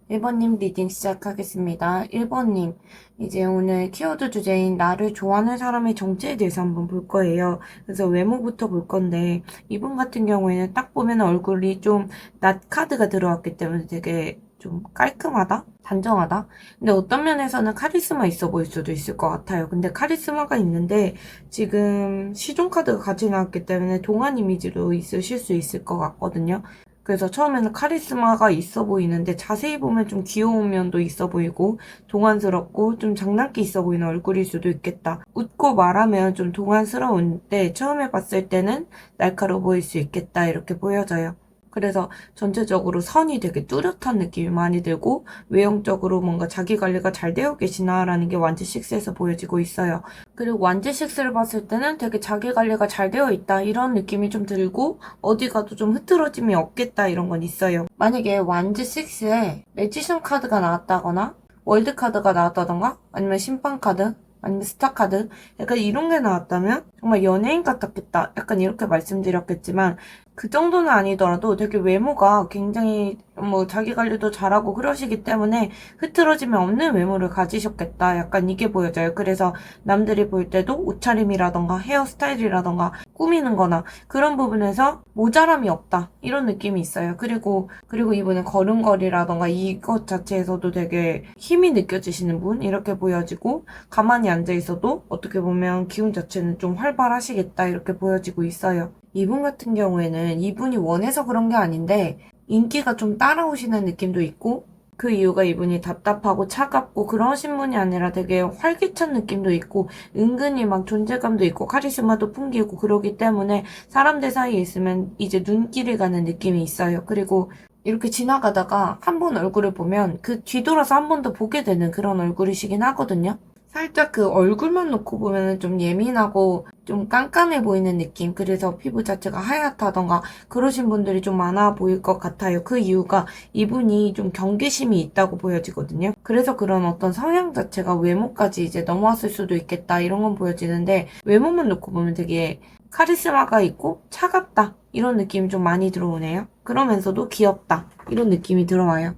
1번님 리딩 시작하겠습니다. 1번님, 이제 오늘 키워드 주제인 나를 좋아하는 사람의 정체에 대해서 한번 볼 거예요. 그래서 외모부터 볼 건데, 이분 같은 경우에는 딱 보면 얼굴이 좀 낫 카드가 들어왔기 때문에 되게 좀 깔끔하다? 단정하다? 근데 어떤 면에서는 카리스마 있어 보일 수도 있을 것 같아요. 근데 카리스마가 있는데, 지금 시종 카드가 같이 나왔기 때문에 동안 이미지로 있으실 수 있을 것 같거든요. 그래서 처음에는 카리스마가 있어 보이는데 자세히 보면 좀 귀여운 면도 있어 보이고 동안스럽고 좀 장난기 있어 보이는 얼굴일 수도 있겠다. 웃고 말하면 좀 동안스러운데 처음에 봤을 때는 날카로워 보일 수 있겠다 이렇게 보여져요. 그래서 전체적으로 선이 되게 뚜렷한 느낌이 많이 들고 외형적으로 뭔가 자기 관리가 잘 되어 계시나라는 게 완지6에서 보여지고 있어요. 그리고 완지6를 봤을 때는 되게 자기 관리가 잘 되어 있다 이런 느낌이 좀 들고 어디 가도 좀 흐트러짐이 없겠다 이런 건 있어요. 만약에 완지6에 매지션 카드가 나왔다거나 월드 카드가 나왔다던가 아니면 심판 카드 아니면 스타 카드 약간 이런 게 나왔다면 정말 연예인 같았겠다 약간 이렇게 말씀드렸겠지만 그 정도는 아니더라도 되게 외모가 굉장히 뭐 자기 관리도 잘하고 그러시기 때문에 흐트러짐이 없는 외모를 가지셨겠다 약간 이게 보여져요. 그래서 남들이 볼 때도 옷차림이라던가 헤어스타일이라던가 꾸미는 거나 그런 부분에서 모자람이 없다 이런 느낌이 있어요. 그리고 이분은 걸음걸이라던가 이것 자체에서도 되게 힘이 느껴지시는 분 이렇게 보여지고 가만히 앉아 있어도 어떻게 보면 기운 자체는 좀 활발하시겠다 이렇게 보여지고 있어요. 이분 같은 경우에는 이분이 원해서 그런 게 아닌데 인기가 좀 따라오시는 느낌도 있고 그 이유가 이분이 답답하고 차갑고 그러신 분이 아니라 되게 활기찬 느낌도 있고 은근히 막 존재감도 있고 카리스마도 풍기고 그러기 때문에 사람들 사이에 있으면 이제 눈길이 가는 느낌이 있어요. 그리고 이렇게 지나가다가 한 번 얼굴을 보면 그 뒤돌아서 한 번 더 보게 되는 그런 얼굴이시긴 하거든요. 살짝 그 얼굴만 놓고 보면은 좀 예민하고 좀 깐깐해 보이는 느낌. 그래서 피부 자체가 하얗다던가 그러신 분들이 좀 많아 보일 것 같아요. 그 이유가 이분이 좀 경계심이 있다고 보여지거든요. 그래서 그런 어떤 성향 자체가 외모까지 이제 넘어왔을 수도 있겠다. 이런 건 보여지는데 외모만 놓고 보면 되게 카리스마가 있고 차갑다. 이런 느낌이 좀 많이 들어오네요. 그러면서도 귀엽다. 이런 느낌이 들어와요.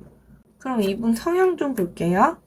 그럼 이분 성향 좀 볼게요.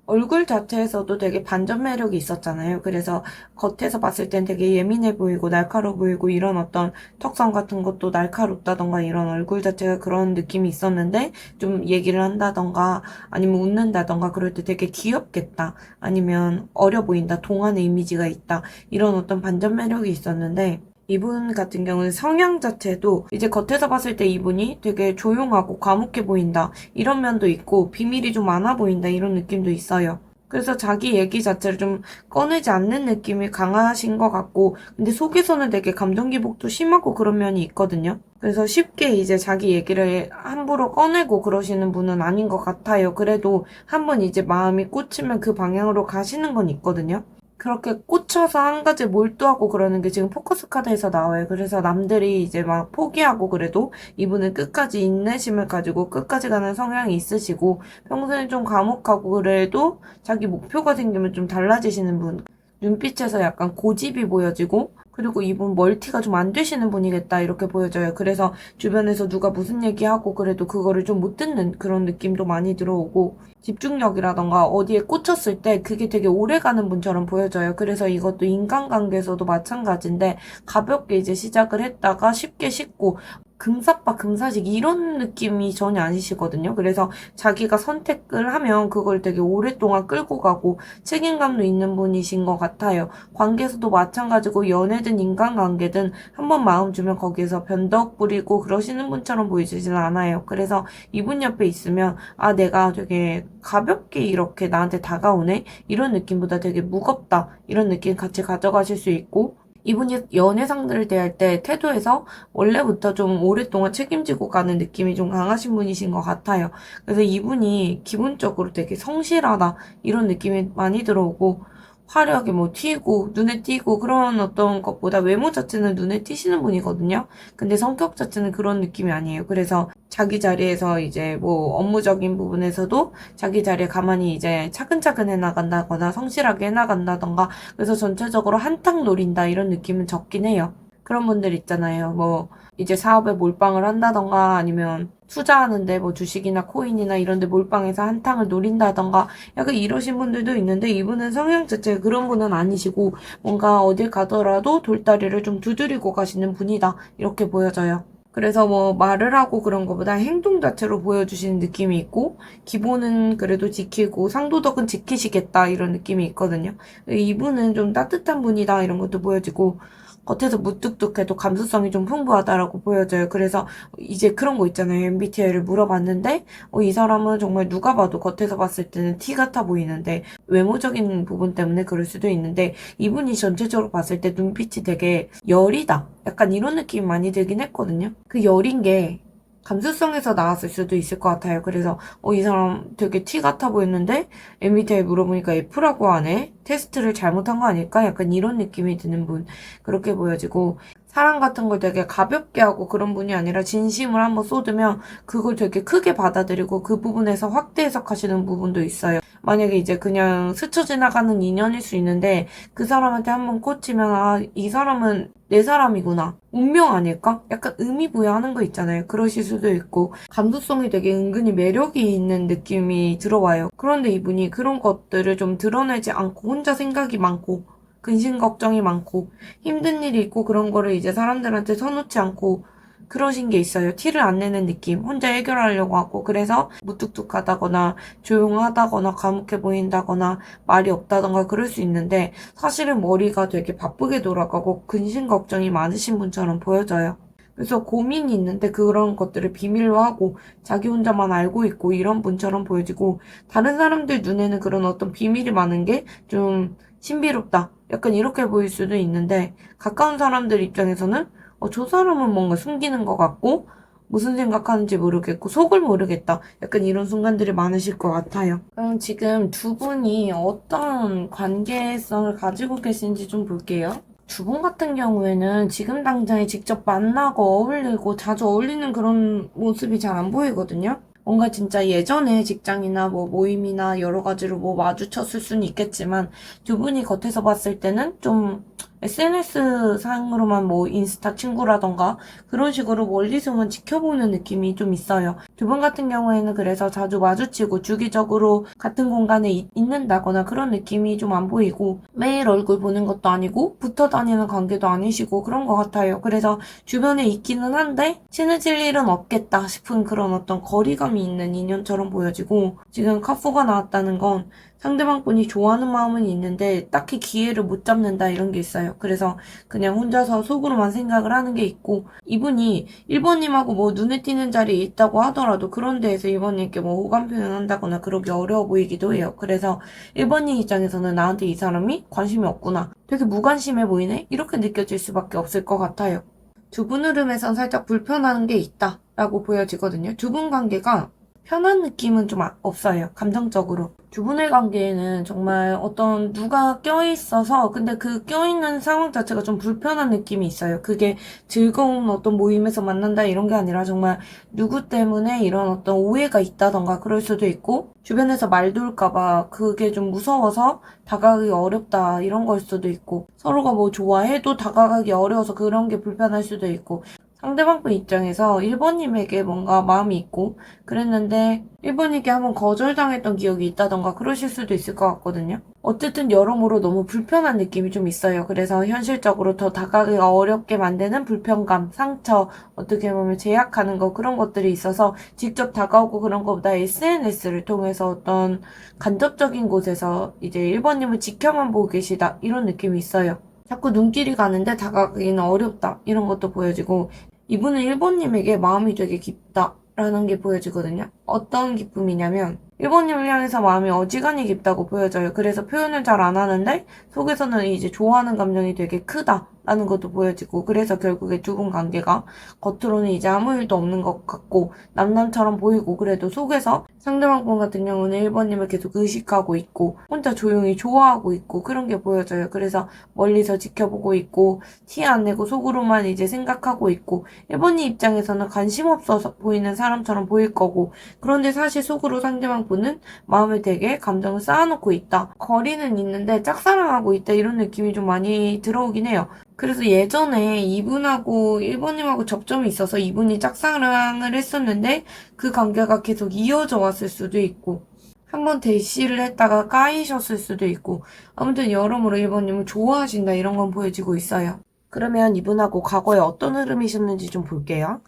얼굴 자체에서도 되게 반전 매력이 있었잖아요. 그래서 겉에서 봤을 땐 되게 예민해 보이고 날카로워 보이고 이런 어떤 턱선 같은 것도 날카롭다던가 이런 얼굴 자체가 그런 느낌이 있었는데 좀 얘기를 한다던가 아니면 웃는다던가 그럴 때 되게 귀엽겠다. 아니면 어려 보인다. 동안의 이미지가 있다. 이런 어떤 반전 매력이 있었는데 이분 같은 경우는 성향 자체도 이제 겉에서 봤을 때 이분이 되게 조용하고 과묵해 보인다. 이런 면도 있고 비밀이 좀 많아 보인다. 이런 느낌도 있어요. 그래서 자기 얘기 자체를 좀 꺼내지 않는 느낌이 강하신 것 같고 근데 속에서는 되게 감정 기복도 심하고 그런 면이 있거든요. 그래서 쉽게 이제 자기 얘기를 함부로 꺼내고 그러시는 분은 아닌 것 같아요. 그래도 한번 이제 마음이 꽂히면 그 방향으로 가시는 건 있거든요. 그렇게 꽂혀서 한 가지 몰두하고 그러는 게 지금 포커스 카드에서 나와요. 그래서 남들이 이제 막 포기하고 그래도 이분은 끝까지 인내심을 가지고 끝까지 가는 성향이 있으시고 평소에 좀 과묵하고 그래도 자기 목표가 생기면 좀 달라지시는 분. 눈빛에서 약간 고집이 보여지고 그리고 이분 멀티가 좀 안 되시는 분이겠다 이렇게 보여져요. 그래서 주변에서 누가 무슨 얘기하고 그래도 그거를 좀 못 듣는 그런 느낌도 많이 들어오고 집중력이라던가 어디에 꽂혔을 때 그게 되게 오래 가는 분처럼 보여져요. 그래서 이것도 인간관계에서도 마찬가지인데 가볍게 이제 시작을 했다가 쉽게 식고 금사빠 금사직 이런 느낌이 전혀 아니시거든요. 그래서 자기가 선택을 하면 그걸 되게 오랫동안 끌고 가고 책임감도 있는 분이신 것 같아요. 관계에서도 마찬가지고 연애든 인간관계든 한번 마음 주면 거기에서 변덕 부리고 그러시는 분처럼 보이지는 않아요. 그래서 이분 옆에 있으면 아 내가 되게 가볍게 이렇게 나한테 다가오네? 이런 느낌보다 되게 무겁다. 이런 느낌 같이 가져가실 수 있고 이분이 연애 상대를 대할 때 태도에서 원래부터 좀 오랫동안 책임지고 가는 느낌이 좀 강하신 분이신 것 같아요. 그래서 이분이 기본적으로 되게 성실하다 이런 느낌이 많이 들어오고 화려하게 뭐 튀고 눈에 띄고 그런 어떤 것보다 외모 자체는 눈에 띄시는 분이거든요. 근데 성격 자체는 그런 느낌이 아니에요. 그래서 자기 자리에서 이제 뭐 업무적인 부분에서도 자기 자리에 가만히 이제 차근차근 해나간다거나 성실하게 해나간다던가 그래서 전체적으로 한탕 노린다 이런 느낌은 적긴 해요. 그런 분들 있잖아요. 뭐 이제 사업에 몰빵을 한다던가 아니면 투자하는데 뭐 주식이나 코인이나 이런 데 몰빵해서 한탕을 노린다던가 약간 이러신 분들도 있는데 이분은 성향 자체가 그런 분은 아니시고 뭔가 어딜 가더라도 돌다리를 좀 두드리고 가시는 분이다 이렇게 보여져요. 그래서 뭐 말을 하고 그런 것보다 행동 자체로 보여주시는 느낌이 있고 기본은 그래도 지키고 상도덕은 지키시겠다 이런 느낌이 있거든요. 이분은 좀 따뜻한 분이다 이런 것도 보여지고 겉에서 무뚝뚝해도 감수성이 좀 풍부하다라고 보여져요. 그래서 이제 그런 거 있잖아요. MBTI를 물어봤는데 이 사람은 정말 누가 봐도 겉에서 봤을 때는 T 같아 보이는데 외모적인 부분 때문에 그럴 수도 있는데 이분이 전체적으로 봤을 때 눈빛이 되게 여리다. 약간 이런 느낌이 많이 들긴 했거든요. 그 여린 게 감수성에서 나왔을 수도 있을 것 같아요. 그래서 이 사람 되게 T 같아 보였는데 MBTI 물어보니까 F라고 하네? 테스트를 잘못한 거 아닐까? 약간 이런 느낌이 드는 분 그렇게 보여지고 사랑 같은 걸 되게 가볍게 하고 그런 분이 아니라 진심을 한번 쏟으면 그걸 되게 크게 받아들이고 그 부분에서 확대 해석하시는 부분도 있어요. 만약에 이제 그냥 스쳐 지나가는 인연일 수 있는데 그 사람한테 한번 꽂히면 이 사람은 내 사람이구나. 운명 아닐까? 약간 의미부여하는 거 있잖아요. 그러실 수도 있고 감수성이 되게 은근히 매력이 있는 느낌이 들어와요. 그런데 이분이 그런 것들을 좀 드러내지 않고 혼자 생각이 많고 근심 걱정이 많고 힘든 일이 있고 그런 거를 이제 사람들한테 서놓지 않고 그러신 게 있어요. 티를 안 내는 느낌. 혼자 해결하려고 하고 그래서 무뚝뚝하다거나 조용하다거나 과묵해 보인다거나 말이 없다던가 그럴 수 있는데 사실은 머리가 되게 바쁘게 돌아가고 근심 걱정이 많으신 분처럼 보여져요. 그래서 고민이 있는데 그런 것들을 비밀로 하고 자기 혼자만 알고 있고 이런 분처럼 보여지고 다른 사람들 눈에는 그런 어떤 비밀이 많은 게 좀 신비롭다. 약간 이렇게 보일 수도 있는데 가까운 사람들 입장에서는 저 사람은 뭔가 숨기는 것 같고 무슨 생각하는지 모르겠고 속을 모르겠다. 약간 이런 순간들이 많으실 것 같아요. 그럼 지금 두 분이 어떤 관계성을 가지고 계신지 좀 볼게요. 두 분 같은 경우에는 지금 당장에 직접 만나고 어울리고 자주 어울리는 그런 모습이 잘 안 보이거든요. 뭔가 진짜 예전에 직장이나 뭐 모임이나 여러 가지로 뭐 마주쳤을 수는 있겠지만 두 분이 겉에서 봤을 때는 좀 SNS 상으로만 뭐 인스타 친구라던가 그런 식으로 멀리서만 지켜보는 느낌이 좀 있어요. 두 분 같은 경우에는 그래서 자주 마주치고 주기적으로 같은 공간에 있는다거나 그런 느낌이 좀 안 보이고 매일 얼굴 보는 것도 아니고 붙어 다니는 관계도 아니시고 그런 것 같아요. 그래서 주변에 있기는 한데 친해질 일은 없겠다 싶은 그런 어떤 거리감이 있는 인연처럼 보여지고 지금 카푸가 나왔다는 건 상대방 분이 좋아하는 마음은 있는데 딱히 기회를 못 잡는다 이런 게 있어요. 그래서 그냥 혼자서 속으로만 생각을 하는 게 있고 이분이 1번님하고 뭐 눈에 띄는 자리에 있다고 하더라도 그런 데에서 1번님께 뭐 호감 표현한다거나 그러기 어려워 보이기도 해요. 그래서 1번님 입장에서는 나한테 이 사람이 관심이 없구나. 되게 무관심해 보이네? 이렇게 느껴질 수밖에 없을 것 같아요. 두 분 흐름에선 살짝 불편한 게 있다라고 보여지거든요. 두 분 관계가 편한 느낌은 좀 없어요. 감정적으로. 두 분의 관계에는 정말 어떤 누가 껴있어서 근데 그 껴있는 상황 자체가 좀 불편한 느낌이 있어요. 그게 즐거운 어떤 모임에서 만난다 이런 게 아니라 정말 누구 때문에 이런 어떤 오해가 있다던가 그럴 수도 있고 주변에서 말 돌까봐 그게 좀 무서워서 다가가기 어렵다 이런 걸 수도 있고 서로가 뭐 좋아해도 다가가기 어려워서 그런 게 불편할 수도 있고 상대방 분 입장에서 1번님에게 뭔가 마음이 있고 그랬는데 1번님께 한번 거절당했던 기억이 있다던가 그러실 수도 있을 것 같거든요. 어쨌든 여러모로 너무 불편한 느낌이 좀 있어요. 그래서 현실적으로 더 다가가기가 어렵게 만드는 불편감, 상처, 어떻게 보면 제약하는 거 그런 것들이 있어서 직접 다가오고 그런 것보다 SNS를 통해서 어떤 간접적인 곳에서 이제 1번님을 지켜만 보고 계시다 이런 느낌이 있어요. 자꾸 눈길이 가는데 다가가기는 어렵다 이런 것도 보여지고 이분은 1번님에게 마음이 되게 깊다라는 게 보여지거든요. 어떤 기쁨이냐면 1번님을 향해서 마음이 어지간히 깊다고 보여져요. 그래서 표현을 잘 안 하는데 속에서는 이제 좋아하는 감정이 되게 크다라는 라는 것도 보여지고, 그래서 결국에 두 분 관계가 겉으로는 이제 아무 일도 없는 것 같고 남남처럼 보이고, 그래도 속에서 상대방 분 같은 경우는 1번님을 계속 의식하고 있고 혼자 조용히 좋아하고 있고 그런 게 보여져요. 그래서 멀리서 지켜보고 있고 티 안 내고 속으로만 이제 생각하고 있고, 1번님 입장에서는 관심 없어서 보이는 사람처럼 보일 거고, 그런데 사실 속으로 상대방 분은 마음에 되게 감정을 쌓아놓고 있다, 거리는 있는데 짝사랑하고 있다, 이런 느낌이 좀 많이 들어오긴 해요. 그래서 예전에 이분하고 1번님하고 접점이 있어서 이분이 짝사랑을 했었는데 그 관계가 계속 이어져 왔을 수도 있고, 한번 대시를 했다가 까이셨을 수도 있고, 아무튼 여러모로 1번님을 좋아하신다, 이런 건 보여지고 있어요. 그러면 이분하고 과거에 어떤 흐름이셨는지 좀 볼게요.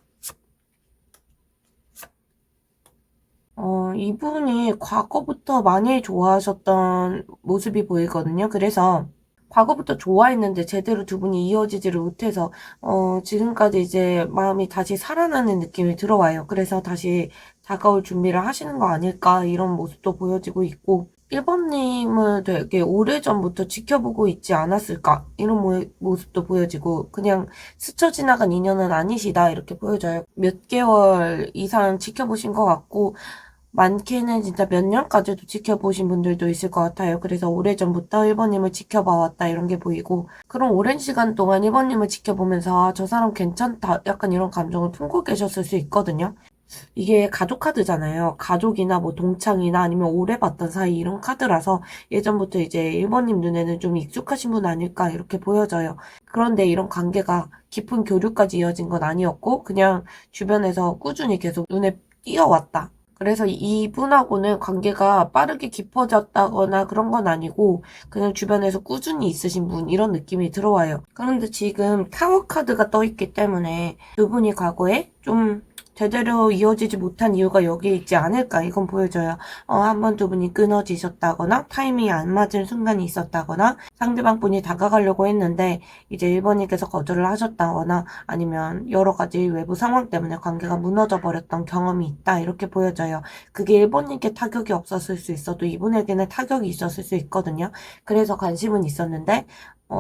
이분이 과거부터 많이 좋아하셨던 모습이 보이거든요. 그래서 과거부터 좋아했는데 제대로 두 분이 이어지지를 못해서 지금까지 이제 마음이 다시 살아나는 느낌이 들어와요. 그래서 다시 다가올 준비를 하시는 거 아닐까, 이런 모습도 보여지고 있고, 1번님을 되게 오래전부터 지켜보고 있지 않았을까, 이런 모습도 보여지고, 그냥 스쳐 지나간 인연은 아니시다, 이렇게 보여져요. 몇 개월 이상 지켜보신 것 같고, 많게는 진짜 몇 년까지도 지켜보신 분들도 있을 것 같아요. 그래서 오래전부터 1번님을 지켜봐왔다, 이런 게 보이고, 그런 오랜 시간 동안 1번님을 지켜보면서 저 사람 괜찮다, 약간 이런 감정을 품고 계셨을 수 있거든요. 이게 가족 카드잖아요. 가족이나 뭐 동창이나 아니면 오래 봤던 사이, 이런 카드라서 예전부터 이제 1번님 눈에는 좀 익숙하신 분 아닐까, 이렇게 보여져요. 그런데 이런 관계가 깊은 교류까지 이어진 건 아니었고, 그냥 주변에서 꾸준히 계속 눈에 띄어왔다. 그래서 이분하고는 관계가 빠르게 깊어졌다거나 그런 건 아니고 그냥 주변에서 꾸준히 있으신 분, 이런 느낌이 들어와요. 그런데 지금 타워 카드가 떠 있기 때문에 두 분이 과거에 좀 제대로 이어지지 못한 이유가 여기에 있지 않을까, 이건 보여져요. 한 번 두 분이 끊어지셨다거나 타이밍이 안 맞은 순간이 있었다거나 상대방 분이 다가가려고 했는데 이제 1번님께서 거절을 하셨다거나 아니면 여러 가지 외부 상황 때문에 관계가 무너져 버렸던 경험이 있다, 이렇게 보여져요. 그게 1번님께 타격이 없었을 수 있어도 이분에게는 타격이 있었을 수 있거든요. 그래서 관심은 있었는데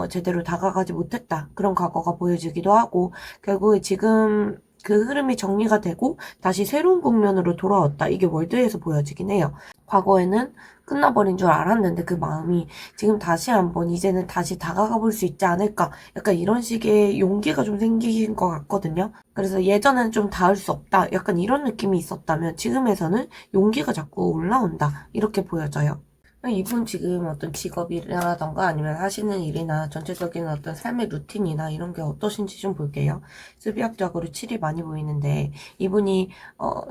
제대로 다가가지 못했다, 그런 과거가 보여지기도 하고, 결국에 지금 그 흐름이 정리가 되고 다시 새로운 국면으로 돌아왔다, 이게 월드에서 보여지긴 해요. 과거에는 끝나버린 줄 알았는데 그 마음이 지금 다시 한번 이제는 다시 다가가 볼 수 있지 않을까, 약간 이런 식의 용기가 좀 생기신 것 같거든요. 그래서 예전에는 좀 닿을 수 없다, 약간 이런 느낌이 있었다면 지금에서는 용기가 자꾸 올라온다, 이렇게 보여져요. 이분 지금 어떤 직업이라던가 아니면 하시는 일이나 전체적인 어떤 삶의 루틴이나 이런 게 어떠신지 좀 볼게요. 수비학적으로 7이 많이 보이는데, 이분이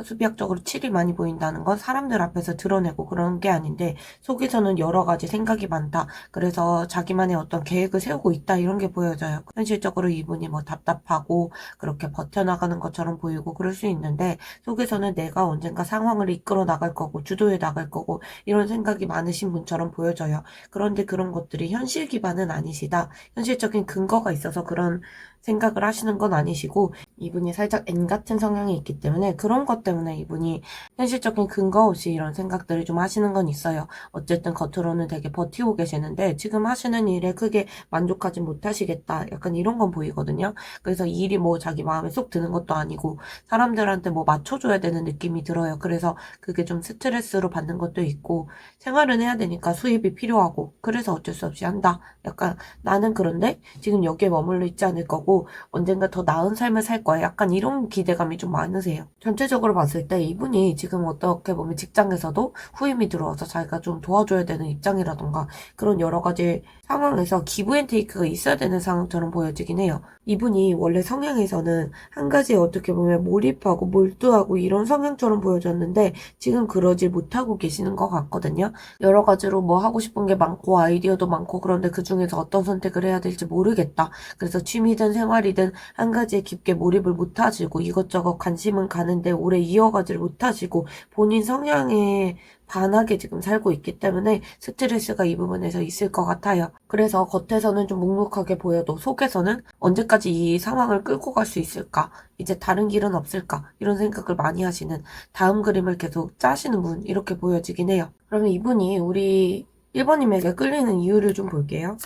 수비학적으로 7이 많이 보인다는 건 사람들 앞에서 드러내고 그런 게 아닌데 속에서는 여러 가지 생각이 많다, 그래서 자기만의 어떤 계획을 세우고 있다, 이런 게 보여져요. 현실적으로 이분이 뭐 답답하고 그렇게 버텨나가는 것처럼 보이고 그럴 수 있는데 속에서는 내가 언젠가 상황을 이끌어 나갈 거고 주도해 나갈 거고, 이런 생각이 많으신 분처럼 보여져요. 그런데 그런 것들이 현실 기반은 아니시다. 현실적인 근거가 있어서 그런 생각을 하시는 건 아니시고, 이분이 살짝 N 같은 성향이 있기 때문에 그런 것 때문에 이분이 현실적인 근거 없이 이런 생각들을 좀 하시는 건 있어요. 어쨌든 겉으로는 되게 버티고 계시는데 지금 하시는 일에 크게 만족하지 못하시겠다, 약간 이런 건 보이거든요. 그래서 이 일이 뭐 자기 마음에 쏙 드는 것도 아니고 사람들한테 뭐 맞춰줘야 되는 느낌이 들어요. 그래서 그게 좀 스트레스로 받는 것도 있고, 생활은 해야 되니까 수입이 필요하고 그래서 어쩔 수 없이 한다, 약간 나는 그런데 지금 여기에 머물러 있지 않을 거고 언젠가 더 나은 삶을 살 거야, 약간 이런 기대감이 좀 많으세요. 전체적으로 봤을 때 이분이 지금 어떻게 보면 직장에서도 후임이 들어와서 자기가 좀 도와줘야 되는 입장이라던가 그런 여러 가지 상황에서 기브앤테이크가 있어야 되는 상황처럼 보여지긴 해요. 이분이 원래 성향에서는 한 가지에 어떻게 보면 몰입하고 몰두하고 이런 성향처럼 보여졌는데 지금 그러지 못하고 계시는 것 같거든요. 여러 가지로 뭐 하고 싶은 게 많고 아이디어도 많고, 그런데 그 중에서 어떤 선택을 해야 될지 모르겠다. 그래서 취미든 생활이든 한 가지에 깊게 몰입을 못하시고 이것저것 관심은 가는데 오래 이어가지를 못하시고 본인 성향에 반하게 지금 살고 있기 때문에 스트레스가 이 부분에서 있을 것 같아요. 그래서 겉에서는 좀 묵묵하게 보여도 속에서는 언제까지 이 상황을 끌고 갈 수 있을까? 이제 다른 길은 없을까? 이런 생각을 많이 하시는, 다음 그림을 계속 짜시는 분, 이렇게 보여지긴 해요. 그러면 이분이 우리 1번님에게 끌리는 이유를 좀 볼게요.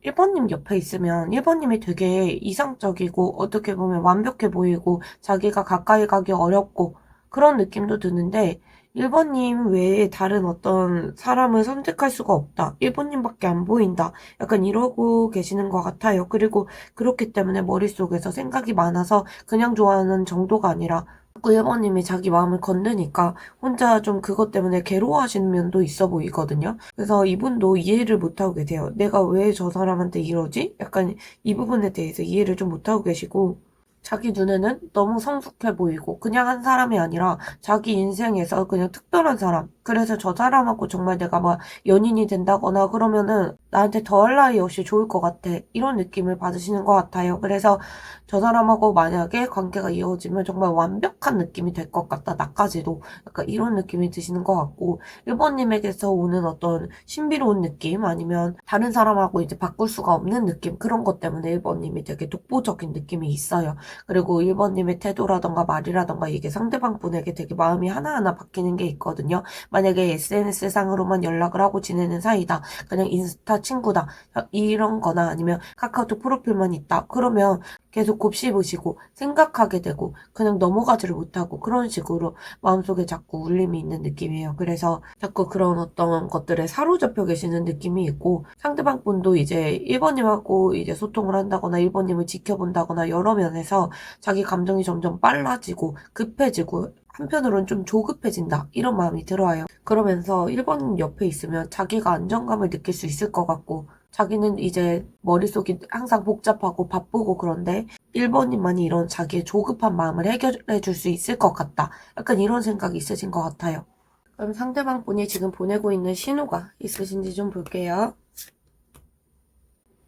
1번님 옆에 있으면 1번님이 되게 이상적이고 어떻게 보면 완벽해 보이고 자기가 가까이 가기 어렵고 그런 느낌도 드는데 1번님 외에 다른 어떤 사람을 선택할 수가 없다. 1번님밖에 안 보인다. 약간 이러고 계시는 것 같아요. 그리고 그렇기 때문에 머릿속에서 생각이 많아서 그냥 좋아하는 정도가 아니라 자꾸 1번님이 자기 마음을 건드니까 혼자 좀 그것 때문에 괴로워하시는 면도 있어 보이거든요. 그래서 이분도 이해를 못하고 계세요. 내가 왜 저 사람한테 이러지? 약간 이 부분에 대해서 이해를 좀 못하고 계시고 자기 눈에는 너무 성숙해 보이고 그냥 한 사람이 아니라 자기 인생에서 그냥 특별한 사람. 그래서 저 사람하고 정말 내가 막 연인이 된다거나 그러면은 나한테 더할 나위 없이 좋을 것 같아. 이런 느낌을 받으시는 것 같아요. 그래서 저 사람하고 만약에 관계가 이어지면 정말 완벽한 느낌이 될 것 같다. 나까지도. 약간 이런 느낌이 드시는 것 같고 1번님에게서 오는 어떤 신비로운 느낌 아니면 다른 사람하고 이제 바꿀 수가 없는 느낌 그런 것 때문에 1번님이 되게 독보적인 느낌이 있어요. 그리고 1번님의 태도라던가 말이라던가 이게 상대방 분에게 되게 마음이 하나하나 바뀌는 게 있거든요. 만약에 SNS상으로만 연락을 하고 지내는 사이다. 그냥 인스타 친구다. 이런 거나 아니면 카카오톡 프로필만 있다. 그러면 계속 곱씹으시고 생각하게 되고 그냥 넘어가지를 못하고 그런 식으로 마음속에 자꾸 울림이 있는 느낌이에요. 그래서 자꾸 그런 어떤 것들에 사로잡혀 계시는 느낌이 있고 상대방 분도 이제 1번님하고 이제 소통을 한다거나 1번님을 지켜본다거나 여러 면에서 자기 감정이 점점 빨라지고 급해지고 한편으로는 좀 조급해진다 이런 마음이 들어요. 그러면서 1번 옆에 있으면 자기가 안정감을 느낄 수 있을 것 같고 자기는 이제 머릿속이 항상 복잡하고 바쁘고 그런데 1번님만이 이런 자기의 조급한 마음을 해결해 줄 수 있을 것 같다. 약간 이런 생각이 있으신 것 같아요. 그럼 상대방 분이 지금 보내고 있는 신호가 있으신지 좀 볼게요.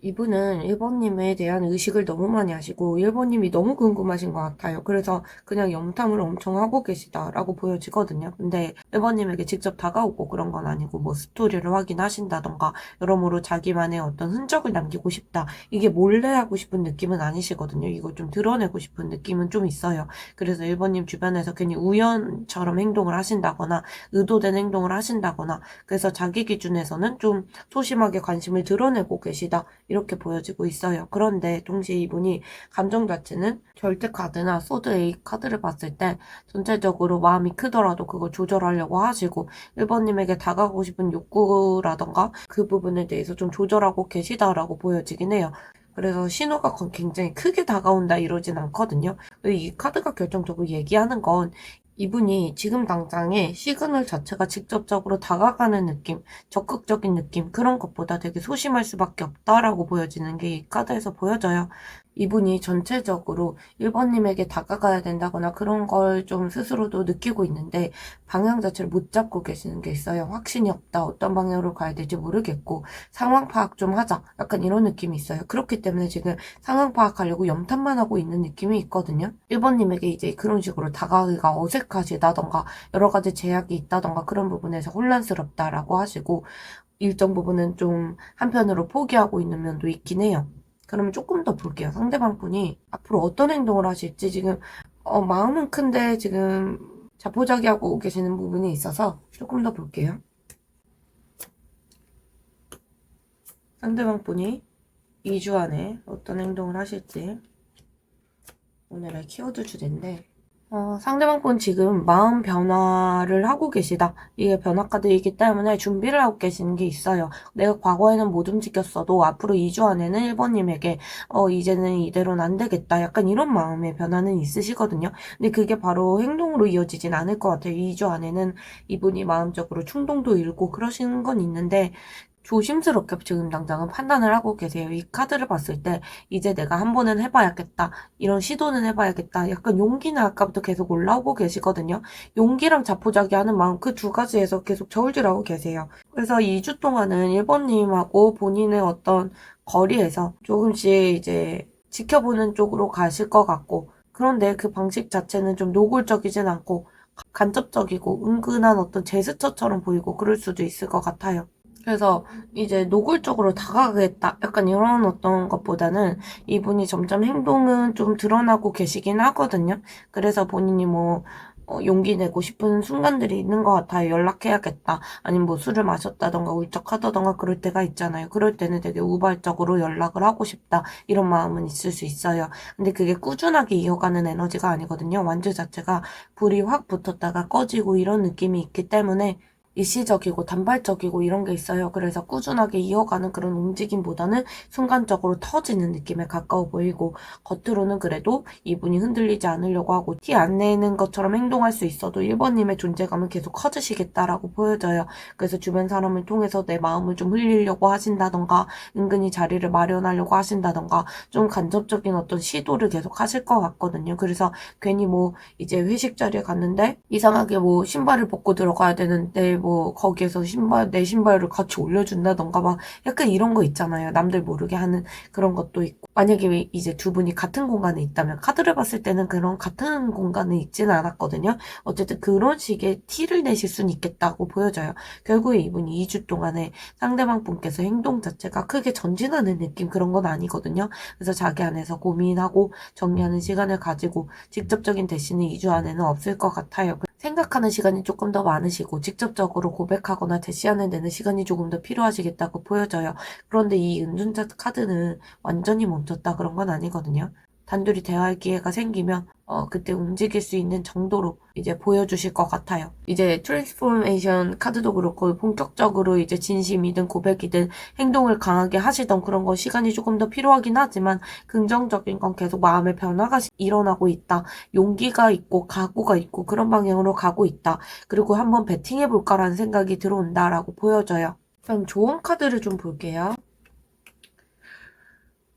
이분은 1번님에 대한 의식을 너무 많이 하시고 1번님이 너무 궁금하신 것 같아요. 그래서 그냥 염탐을 엄청 하고 계시다라고 보여지거든요. 근데 1번님에게 직접 다가오고 그런 건 아니고 뭐 스토리를 확인하신다던가 여러모로 자기만의 어떤 흔적을 남기고 싶다. 이게 몰래 하고 싶은 느낌은 아니시거든요. 이걸 좀 드러내고 싶은 느낌은 좀 있어요. 그래서 1번님 주변에서 괜히 우연처럼 행동을 하신다거나 의도된 행동을 하신다거나 그래서 자기 기준에서는 좀 소심하게 관심을 드러내고 계시다. 이렇게 보여지고 있어요. 그런데 동시에 이분이 감정 자체는 절대 카드나 소드 A 카드를 봤을 때 전체적으로 마음이 크더라도 그걸 조절하려고 하시고 1번님에게 다가가고 싶은 욕구라던가 그 부분에 대해서 좀 조절하고 계시다라고 보여지긴 해요. 그래서 신호가 굉장히 크게 다가온다 이러진 않거든요. 이 카드가 결정적으로 얘기하는 건 이분이 지금 당장에 시그널 자체가 직접적으로 다가가는 느낌, 적극적인 느낌, 그런 것보다 되게 소심할 수밖에 없다라고 보여지는 게 이 카드에서 보여져요. 이분이 전체적으로 1번님에게 다가가야 된다거나 그런 걸 좀 스스로도 느끼고 있는데 방향 자체를 못 잡고 계시는 게 있어요. 확신이 없다. 어떤 방향으로 가야 될지 모르겠고 상황 파악 좀 하자. 약간 이런 느낌이 있어요. 그렇기 때문에 지금 상황 파악하려고 염탐만 하고 있는 느낌이 있거든요. 1번님에게 이제 그런 식으로 다가가기가 어색하시다던가 여러 가지 제약이 있다던가 그런 부분에서 혼란스럽다라고 하시고 일정 부분은 좀 한편으로 포기하고 있는 면도 있긴 해요. 그러면 조금 더 볼게요. 상대방 분이 앞으로 어떤 행동을 하실지 지금 마음은 큰데 지금 자포자기하고 계시는 부분이 있어서 조금 더 볼게요. 상대방 분이 2주 안에 어떤 행동을 하실지 오늘의 키워드 주제인데 상대방 분 지금 마음 변화를 하고 계시다. 이게 변화 카드이기 때문에 준비를 하고 계시는 게 있어요. 내가 과거에는 못 움직였어도 앞으로 2주 안에는 1번님에게 이제는 이대로는 안 되겠다. 약간 이런 마음의 변화는 있으시거든요. 근데 그게 바로 행동으로 이어지진 않을 것 같아요. 2주 안에는 이분이 마음적으로 충동도 잃고 그러시는 건 있는데 조심스럽게 지금 당장은 판단을 하고 계세요. 이 카드를 봤을 때 이제 내가 한 번은 해봐야겠다. 이런 시도는 해봐야겠다. 약간 용기는 아까부터 계속 올라오고 계시거든요. 용기랑 자포자기하는 마음 그 두 가지에서 계속 저울질하고 계세요. 그래서 2주 동안은 1번님하고 본인의 어떤 거리에서 조금씩 이제 지켜보는 쪽으로 가실 것 같고 그런데 그 방식 자체는 좀 노골적이진 않고 간접적이고 은근한 어떤 제스처처럼 보이고 그럴 수도 있을 것 같아요. 그래서 이제 노골적으로 다가가겠다. 약간 이런 어떤 것보다는 이분이 점점 행동은 좀 드러나고 계시긴 하거든요. 그래서 본인이 뭐, 용기 내고 싶은 순간들이 있는 것 같아요. 연락해야겠다. 아니면 뭐 술을 마셨다던가 울적하다던가 그럴 때가 있잖아요. 그럴 때는 되게 우발적으로 연락을 하고 싶다. 이런 마음은 있을 수 있어요. 근데 그게 꾸준하게 이어가는 에너지가 아니거든요. 완주 자체가 불이 확 붙었다가 꺼지고 이런 느낌이 있기 때문에 일시적이고 단발적이고 이런 게 있어요. 그래서 꾸준하게 이어가는 그런 움직임보다는 순간적으로 터지는 느낌에 가까워 보이고, 겉으로는 그래도 이분이 흔들리지 않으려고 하고 티 안 내는 것처럼 행동할 수 있어도 1번님의 존재감은 계속 커지시겠다라고 보여져요. 그래서 주변 사람을 통해서 내 마음을 좀 흘리려고 하신다던가, 은근히 자리를 마련하려고 하신다던가, 좀 간접적인 어떤 시도를 계속 하실 것 같거든요. 그래서 괜히 뭐 이제 회식 자리에 갔는데 이상하게 뭐 신발을 벗고 들어가야 되는데 뭐 거기에서 내 신발을 같이 올려준다던가 막 약간 이런 거 있잖아요. 남들 모르게 하는 그런 것도 있고. 만약에 이제 두 분이 같은 공간에 있다면, 카드를 봤을 때는 그런 같은 공간에 있지는 않았거든요. 어쨌든 그런 식의 티를 내실 수는 있겠다고 보여져요. 결국에 이분이 2주 동안에 상대방 분께서 행동 자체가 크게 전진하는 느낌, 그런 건 아니거든요. 그래서 자기 안에서 고민하고 정리하는 시간을 가지고 직접적인 대신은 2주 안에는 없을 것 같아요. 생각하는 시간이 조금 더 많으시고 직접적으로 고백하거나 대시하는 데는 시간이 조금 더 필요하시겠다고 보여져요. 그런데 이 은둔자 카드는 완전히 멈췄다 그런 건 아니거든요. 단둘이 대화할 기회가 생기면 그때 움직일 수 있는 정도로 이제 보여주실 것 같아요. 이제 트랜스포메이션 카드도 그렇고 본격적으로 이제 진심이든 고백이든 행동을 강하게 하시던 그런 거 시간이 조금 더 필요하긴 하지만, 긍정적인 건 계속 마음의 변화가 일어나고 있다. 용기가 있고 각오가 있고 그런 방향으로 가고 있다. 그리고 한번 베팅해볼까라는 생각이 들어온다라고 보여져요. 그럼 좋은 카드를 좀 볼게요.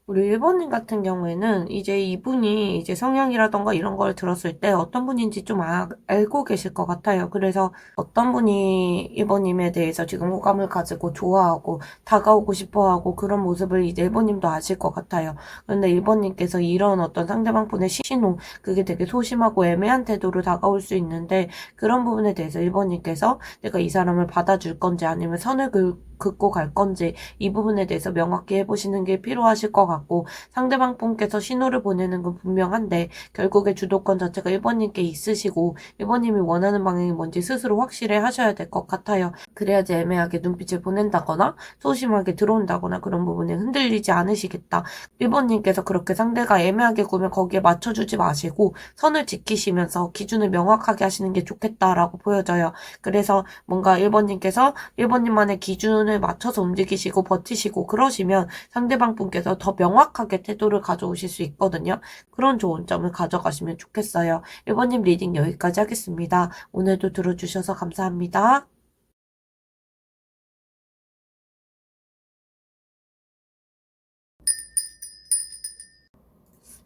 우리 1번님 같은 경우에는 이제 이분이 이제 성향이라던가 이런 걸 들었을 때 어떤 분인지 좀 알고 계실 것 같아요. 그래서 어떤 분이 1번님에 대해서 지금 호감을 가지고 좋아하고 다가오고 싶어 하고 그런 모습을 이제 1번님도 아실 것 같아요. 그런데 1번님께서 이런 어떤 상대방 분의 신호, 그게 되게 소심하고 애매한 태도로 다가올 수 있는데, 그런 부분에 대해서 1번님께서 내가 이 사람을 받아줄 건지 아니면 선을 긋고 갈 건지 이 부분에 대해서 명확히 해보시는 게 필요하실 것 같고, 상대방 분께서 신호를 보내는 건 분명한데 결국에 주도권 자체가 1번님께 있으시고 1번님이 원하는 방향이 뭔지 스스로 확실해 하셔야 될 것 같아요. 그래야지 애매하게 눈빛을 보낸다거나 소심하게 들어온다거나 그런 부분에 흔들리지 않으시겠다. 1번님께서 그렇게 상대가 애매하게 구면 거기에 맞춰주지 마시고 선을 지키시면서 기준을 명확하게 하시는 게 좋겠다라고 보여져요. 그래서 뭔가 1번님께서 1번님만의 기준을 맞춰서 움직이시고 버티시고 그러시면 상대방 분께서 더 명확하게 태도를 가져오실 수 있거든요. 그런 좋은 점을 가져가시면 좋겠어요. 1번님 리딩 여기까지 하겠습니다. 오늘도 들어주셔서 감사합니다.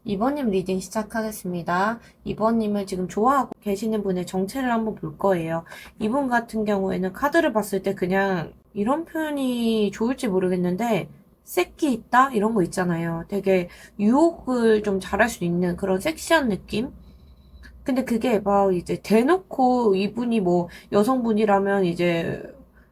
2번님 리딩 시작하겠습니다. 2번님을 지금 좋아하고 계시는 분의 정체를 한번 볼 거예요. 이분 같은 경우에는 카드를 봤을 때 그냥 이런 표현이 좋을지 모르겠는데, 새끼 있다? 이런 거 있잖아요. 되게 유혹을 좀 잘할 수 있는 그런 섹시한 느낌? 근데 그게 막 이제 대놓고 이분이 뭐 여성분이라면 이제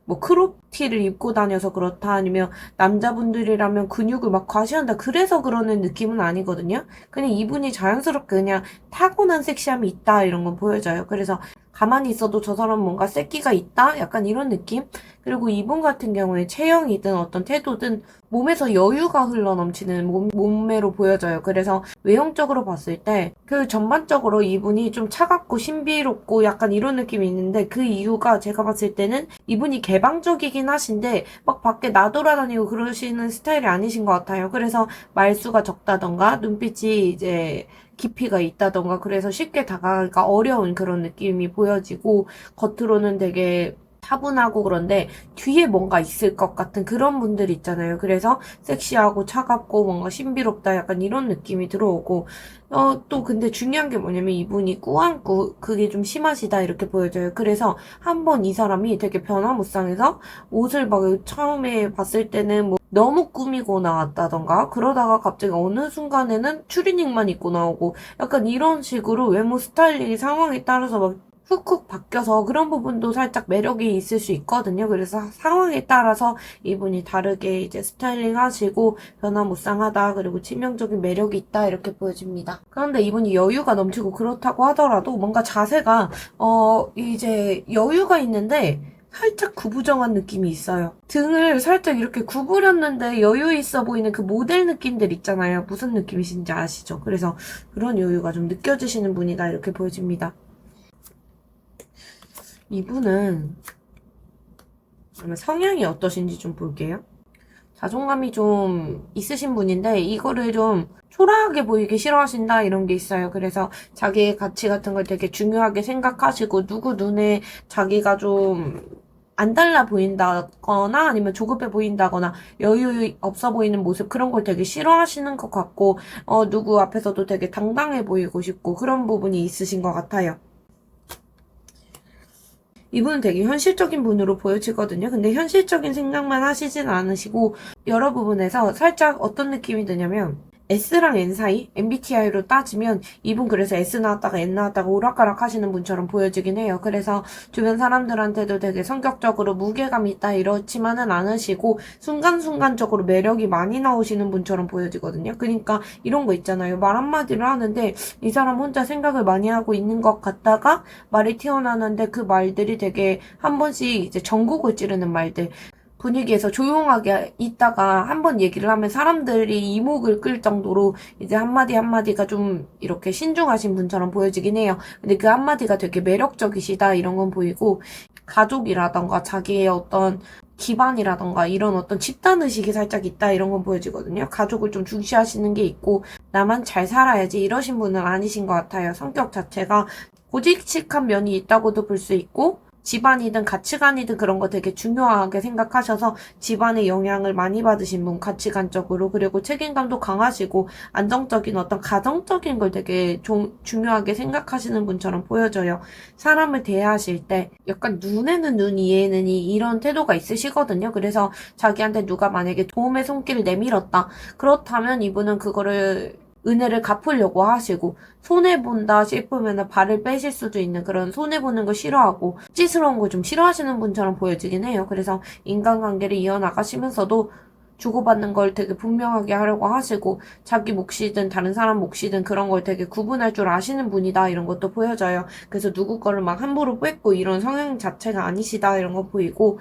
뭐 크롭티를 입고 다녀서 그렇다, 아니면 남자분들이라면 근육을 막 과시한다 그래서 그러는 느낌은 아니거든요. 그냥 이분이 자연스럽게 그냥 타고난 섹시함이 있다 이런 건 보여져요. 그래서 가만히 있어도 저 사람 뭔가 새끼가 있다? 약간 이런 느낌? 그리고 이분 같은 경우에 체형이든 어떤 태도든 몸에서 여유가 흘러넘치는 몸매로 보여져요. 그래서 외형적으로 봤을 때 그 전반적으로 이분이 좀 차갑고 신비롭고 약간 이런 느낌이 있는데, 그 이유가 제가 봤을 때는 이분이 개방적이긴 하신데 막 밖에 나돌아다니고 그러시는 스타일이 아니신 것 같아요. 그래서 말수가 적다던가 눈빛이 이제 깊이가 있다던가 그래서 쉽게 다가가기가 어려운 그런 느낌이 보여지고, 겉으로는 되게 차분하고 그런데 뒤에 뭔가 있을 것 같은 그런 분들 있잖아요. 그래서 섹시하고 차갑고 뭔가 신비롭다 약간 이런 느낌이 들어오고, 또 근데 중요한 게 뭐냐면 이분이 꾸안꾸 그게 좀 심하시다 이렇게 보여져요. 그래서 한번 이 사람이 되게 변화무쌍해서 옷을 막 처음에 봤을 때는 뭐 너무 꾸미고 나왔다던가 그러다가 갑자기 어느 순간에는 추리닝만 입고 나오고 약간 이런 식으로 외모 스타일링이 상황에 따라서 막 훅훅 바뀌어서 그런 부분도 살짝 매력이 있을 수 있거든요. 그래서 상황에 따라서 이분이 다르게 이제 스타일링 하시고 변화무쌍하다, 그리고 치명적인 매력이 있다, 이렇게 보여집니다. 그런데 이분이 여유가 넘치고 그렇다고 하더라도 뭔가 자세가 이제 여유가 있는데 살짝 구부정한 느낌이 있어요. 등을 살짝 이렇게 구부렸는데 여유 있어 보이는 그 모델 느낌들 있잖아요. 무슨 느낌이신지 아시죠? 그래서 그런 여유가 좀 느껴지시는 분이다, 이렇게 보여집니다. 이분은 그러면 성향이 어떠신지 좀 볼게요. 자존감이 좀 있으신 분인데 이거를 좀 초라하게 보이기 싫어하신다, 이런 게 있어요. 그래서 자기의 가치 같은 걸 되게 중요하게 생각하시고 누구 눈에 자기가 좀 안 달라 보인다거나 아니면 조급해 보인다거나 여유 없어 보이는 모습, 그런 걸 되게 싫어하시는 것 같고 누구 앞에서도 되게 당당해 보이고 싶고 그런 부분이 있으신 것 같아요. 이분은 되게 현실적인 분으로 보여지거든요. 근데 현실적인 생각만 하시진 않으시고 여러 부분에서 살짝 어떤 느낌이 드냐면 S랑 N 사이, MBTI로 따지면 이분 그래서 S 나왔다가 N 나왔다가 오락가락 하시는 분처럼 보여지긴 해요. 그래서 주변 사람들한테도 되게 성격적으로 무게감 있다 이렇지만은 않으시고 순간순간적으로 매력이 많이 나오시는 분처럼 보여지거든요. 그러니까 이런 거 있잖아요. 말 한마디를 하는데 이 사람 혼자 생각을 많이 하고 있는 것 같다가 말이 튀어나오는데 그 말들이 되게 한 번씩 이제 전곡을 찌르는 말들, 분위기에서 조용하게 있다가 한번 얘기를 하면 사람들이 이목을 끌 정도로 이제 한마디 한마디가 좀 이렇게 신중하신 분처럼 보여지긴 해요. 근데 그 한마디가 되게 매력적이시다, 이런 건 보이고 가족이라던가 자기의 어떤 기반이라던가 이런 어떤 집단의식이 살짝 있다, 이런 건 보여지거든요. 가족을 좀 중시하시는 게 있고 나만 잘 살아야지 이러신 분은 아니신 것 같아요. 성격 자체가 고직직한 면이 있다고도 볼 수 있고 집안이든 가치관이든 그런 거 되게 중요하게 생각하셔서 집안의 영향을 많이 받으신 분, 가치관적으로. 그리고 책임감도 강하시고 안정적인 어떤 가정적인 걸 되게 중요하게 생각하시는 분처럼 보여져요. 사람을 대하실 때 약간 눈에는 눈, 이에는 이, 이런 태도가 있으시거든요. 그래서 자기한테 누가 만약에 도움의 손길을 내밀었다, 그렇다면 이분은 그거를 은혜를 갚으려고 하시고 손해본다 싶으면 발을 빼실 수도 있는, 그런 손해보는 거 싫어하고 수치스러운 거 좀 싫어하시는 분처럼 보여지긴 해요. 그래서 인간관계를 이어나가시면서도 주고받는 걸 되게 분명하게 하려고 하시고 자기 몫이든 다른 사람 몫이든 그런 걸 되게 구분할 줄 아시는 분이다, 이런 것도 보여져요. 그래서 누구 거를 막 함부로 뺏고 이런 성향 자체가 아니시다, 이런 거 보이고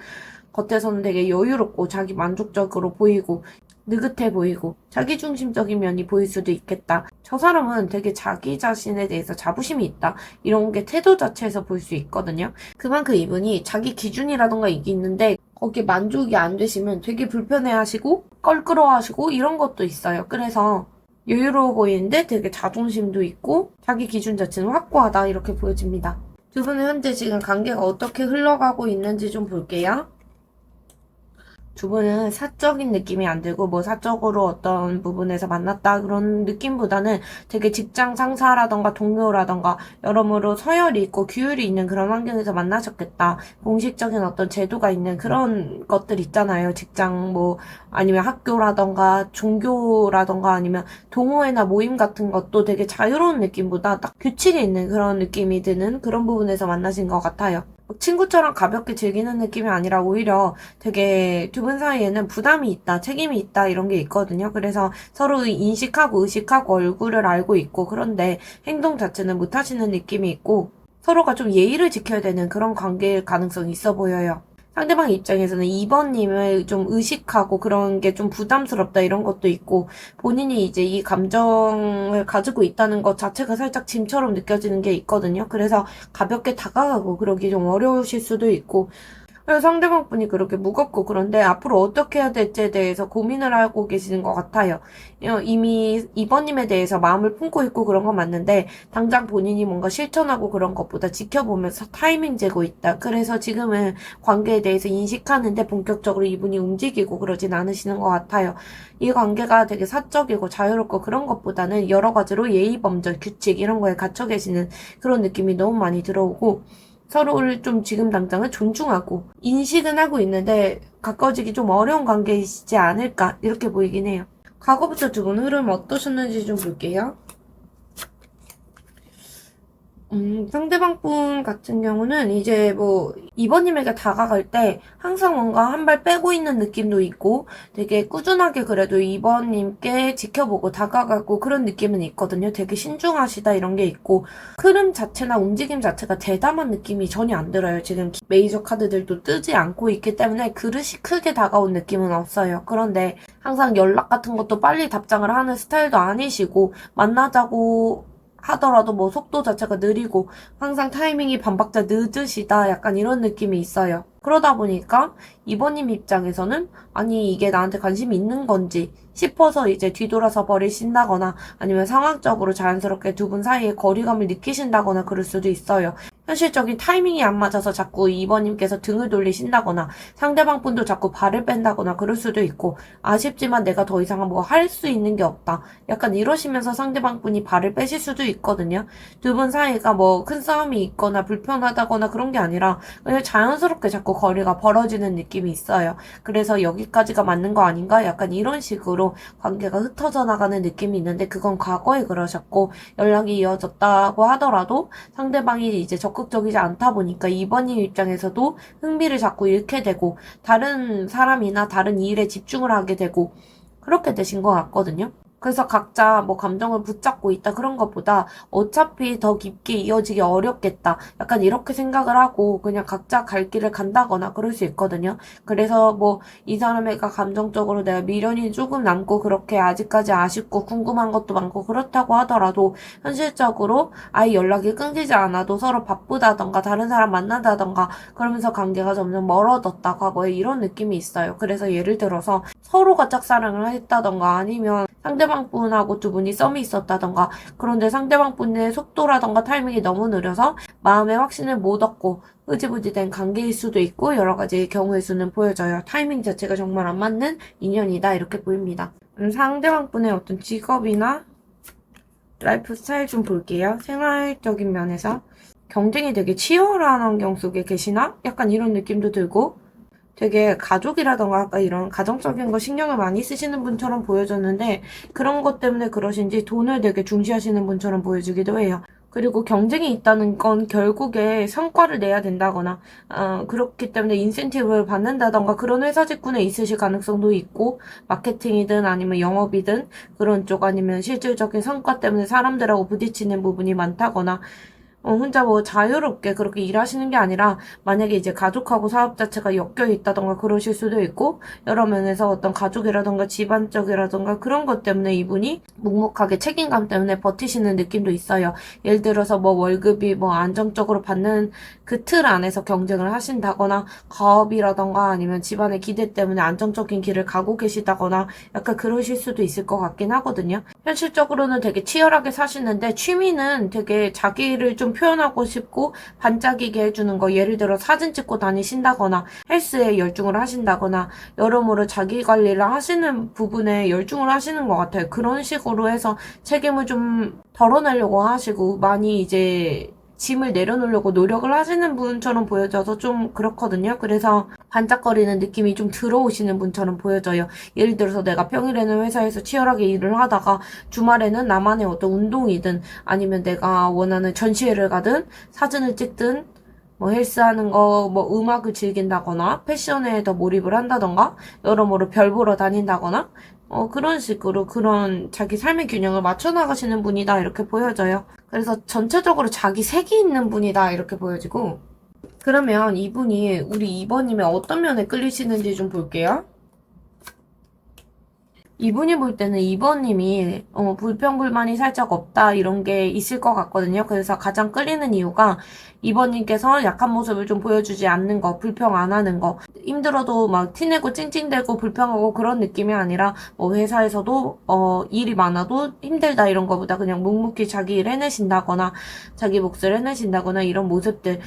겉에서는 되게 여유롭고 자기 만족적으로 보이고 느긋해 보이고 자기중심적인 면이 보일 수도 있겠다. 저 사람은 되게 자기 자신에 대해서 자부심이 있다, 이런 게 태도 자체에서 볼 수 있거든요. 그만큼 이분이 자기 기준이라던가 이게 있는데 거기에 만족이 안 되시면 되게 불편해하시고 껄끄러워하시고 이런 것도 있어요. 그래서 여유로워 보이는데 되게 자존심도 있고 자기 기준 자체는 확고하다, 이렇게 보여집니다. 두 분은 현재 지금 관계가 어떻게 흘러가고 있는지 좀 볼게요. 두 분은 사적인 느낌이 안 들고 뭐 사적으로 어떤 부분에서 만났다 그런 느낌보다는 되게 직장 상사라던가 동료라던가 여러모로 서열이 있고 규율이 있는 그런 환경에서 만나셨겠다. 공식적인 어떤 제도가 있는 그런 것들 있잖아요. 직장 뭐 아니면 학교라던가 종교라던가 아니면 동호회나 모임 같은 것도 되게 자유로운 느낌보다 딱 규칙이 있는 그런 느낌이 드는 그런 부분에서 만나신 것 같아요. 친구처럼 가볍게 즐기는 느낌이 아니라 오히려 되게 두 분 사이에는 부담이 있다, 책임이 있다, 이런 게 있거든요. 그래서 서로 인식하고 의식하고 얼굴을 알고 있고 그런데 행동 자체는 못 하시는 느낌이 있고 서로가 좀 예의를 지켜야 되는 그런 관계일 가능성이 있어 보여요. 상대방 입장에서는 2번님을 좀 의식하고 그런 게 좀 부담스럽다, 이런 것도 있고 본인이 이제 이 감정을 가지고 있다는 것 자체가 살짝 짐처럼 느껴지는 게 있거든요. 그래서 가볍게 다가가고 그러기 좀 어려우실 수도 있고 그래서 상대방 분이 그렇게 무겁고 그런데 앞으로 어떻게 해야 될지에 대해서 고민을 하고 계시는 것 같아요. 이미 이번님에 대해서 마음을 품고 있고 그런 건 맞는데 당장 본인이 뭔가 실천하고 그런 것보다 지켜보면서 타이밍 재고 있다. 그래서 지금은 관계에 대해서 인식하는데 본격적으로 이분이 움직이고 그러진 않으시는 것 같아요. 이 관계가 되게 사적이고 자유롭고 그런 것보다는 여러 가지로 예의 범절, 규칙 이런 거에 갇혀 계시는 그런 느낌이 너무 많이 들어오고 서로를 좀 지금 당장은 존중하고 인식은 하고 있는데 가까워지기 좀 어려운 관계이시지 않을까, 이렇게 보이긴 해요. 과거부터 두 분 흐름 어떠셨는지 좀 볼게요. 상대방 분 같은 경우는 이제 뭐 2번님에게 다가갈 때 항상 뭔가 한 발 빼고 있는 느낌도 있고 되게 꾸준하게 그래도 2번님께 지켜보고 다가가고 그런 느낌은 있거든요. 되게 신중하시다 이런 게 있고 흐름 자체나 움직임 자체가 대담한 느낌이 전혀 안 들어요. 지금 메이저 카드들도 뜨지 않고 있기 때문에 그릇이 크게 다가온 느낌은 없어요. 그런데 항상 연락 같은 것도 빨리 답장을 하는 스타일도 아니시고 만나자고 하더라도 뭐 속도 자체가 느리고 항상 타이밍이 반박자 늦으시다 약간 이런 느낌이 있어요. 그러다 보니까 이번님 입장에서는 아니 이게 나한테 관심이 있는 건지 싶어서 이제 뒤돌아서 버리신다거나 아니면 상황적으로 자연스럽게 두 분 사이에 거리감을 느끼신다거나 그럴 수도 있어요. 현실적인 타이밍이 안 맞아서 자꾸 2번님께서 등을 돌리신다거나 상대방 분도 자꾸 발을 뺀다거나 그럴 수도 있고 아쉽지만 내가 더 이상 뭐 할 수 있는 게 없다. 약간 이러시면서 상대방 분이 발을 빼실 수도 있거든요. 두 분 사이가 뭐 큰 싸움이 있거나 불편하다거나 그런 게 아니라 그냥 자연스럽게 자꾸 거리가 벌어지는 느낌이 있어요. 그래서 여기까지가 맞는 거 아닌가? 약간 이런 식으로 관계가 흩어져 나가는 느낌이 있는데 그건 과거에 그러셨고 연락이 이어졌다고 하더라도 상대방이 이제 적극적이지 않다 보니까 이번님 입장에서도 흥미를 자꾸 잃게 되고 다른 사람이나 다른 일에 집중을 하게 되고 그렇게 되신 것 같거든요. 그래서 각자 뭐 감정을 붙잡고 있다 그런 것보다 어차피 더 깊게 이어지기 어렵겠다. 약간 이렇게 생각을 하고 그냥 각자 갈 길을 간다거나 그럴 수 있거든요. 그래서 뭐 이 사람애가 감정적으로 내가 미련이 조금 남고 그렇게 아직까지 아쉽고 궁금한 것도 많고 그렇다고 하더라도 현실적으로 아예 연락이 끊기지 않아도 서로 바쁘다던가 다른 사람 만난다던가 그러면서 관계가 점점 멀어졌다 과거에 이런 느낌이 있어요. 그래서 예를 들어서 서로가 짝사랑을 했다던가 아니면 상대방 분하고 두 분이 썸이 있었다던가 그런데 상대방 분의 속도라던가 타이밍이 너무 느려서 마음의 확신을 못 얻고 흐지부지 된 관계일 수도 있고 여러 가지 경우의 수는 보여져요. 타이밍 자체가 정말 안 맞는 인연이다 이렇게 보입니다. 상대방 분의 어떤 직업이나 라이프 스타일 좀 볼게요. 생활적인 면에서 경쟁이 되게 치열한 환경 속에 계시나? 약간 이런 느낌도 들고 되게 가족이라던가 아까 이런 가정적인 거 신경을 많이 쓰시는 분처럼 보여졌는데 그런 것 때문에 그러신지 돈을 되게 중시하시는 분처럼 보여지기도 해요. 그리고 경쟁이 있다는 건 결국에 성과를 내야 된다거나 그렇기 때문에 인센티브를 받는다던가 그런 회사 직군에 있으실 가능성도 있고 마케팅이든 아니면 영업이든 그런 쪽 아니면 실질적인 성과 때문에 사람들하고 부딪히는 부분이 많다거나 혼자 뭐 자유롭게 그렇게 일하시는 게 아니라 만약에 이제 가족하고 사업 자체가 엮여 있다던가 그러실 수도 있고 여러 면에서 어떤 가족이라던가 집안적이라던가 그런 것 때문에 이분이 묵묵하게 책임감 때문에 버티시는 느낌도 있어요. 예를 들어서 뭐 월급이 뭐 안정적으로 받는 그 틀 안에서 경쟁을 하신다거나 가업이라던가 아니면 집안의 기대 때문에 안정적인 길을 가고 계시다거나 약간 그러실 수도 있을 것 같긴 하거든요. 현실적으로는 되게 치열하게 사시는데 취미는 되게 자기를 좀 표현하고 싶고 반짝이게 해주는 거 예를 들어 사진 찍고 다니신다거나 헬스에 열중을 하신다거나 여러모로 자기 관리를 하시는 부분에 열중을 하시는 것 같아요. 그런 식으로 해서 책임을 좀 덜어내려고 하시고 많이 이제 짐을 내려놓으려고 노력을 하시는 분처럼 보여져서 좀 그렇거든요. 그래서 반짝거리는 느낌이 좀 들어오시는 분처럼 보여져요. 예를 들어서 내가 평일에는 회사에서 치열하게 일을 하다가 주말에는 나만의 어떤 운동이든 아니면 내가 원하는 전시회를 가든 사진을 찍든 뭐 헬스하는 거, 뭐 음악을 즐긴다거나 패션에 더 몰입을 한다던가 여러모로 별 보러 다닌다거나 그런 식으로 그런 자기 삶의 균형을 맞춰 나가시는 분이다 이렇게 보여져요. 그래서 전체적으로 자기 색이 있는 분이다 이렇게 보여지고 그러면 이분이 우리 2번님의 어떤 면에 끌리시는지 좀 볼게요. 이분이 볼 때는 2번님이 불평불만이 살짝 없다 이런 게 있을 것 같거든요. 그래서 가장 끌리는 이유가 2번님께서 약한 모습을 좀 보여주지 않는 거, 불평 안 하는 거, 힘들어도 막 티내고 찡찡대고 불평하고 그런 느낌이 아니라 뭐 회사에서도 일이 많아도 힘들다 이런 거보다 그냥 묵묵히 자기 일 해내신다거나 자기 몫을 해내신다거나 이런 모습들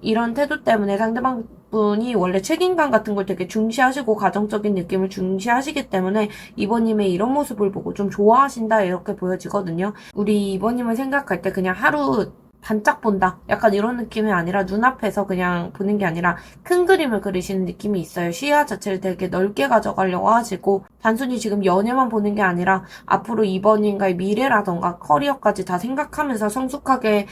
이런 태도 때문에 상대방 분이 원래 책임감 같은 걸 되게 중시하시고 가정적인 느낌을 중시하시기 때문에 이번님의 이런 모습을 보고 좀 좋아하신다 이렇게 보여지거든요. 우리 이번님을 생각할 때 그냥 하루 반짝 본다 약간 이런 느낌이 아니라 눈앞에서 그냥 보는 게 아니라 큰 그림을 그리시는 느낌이 있어요. 시야 자체를 되게 넓게 가져가려고 하시고 단순히 지금 연애만 보는 게 아니라 앞으로 이번님과의 미래라던가 커리어까지 다 생각하면서 성숙하게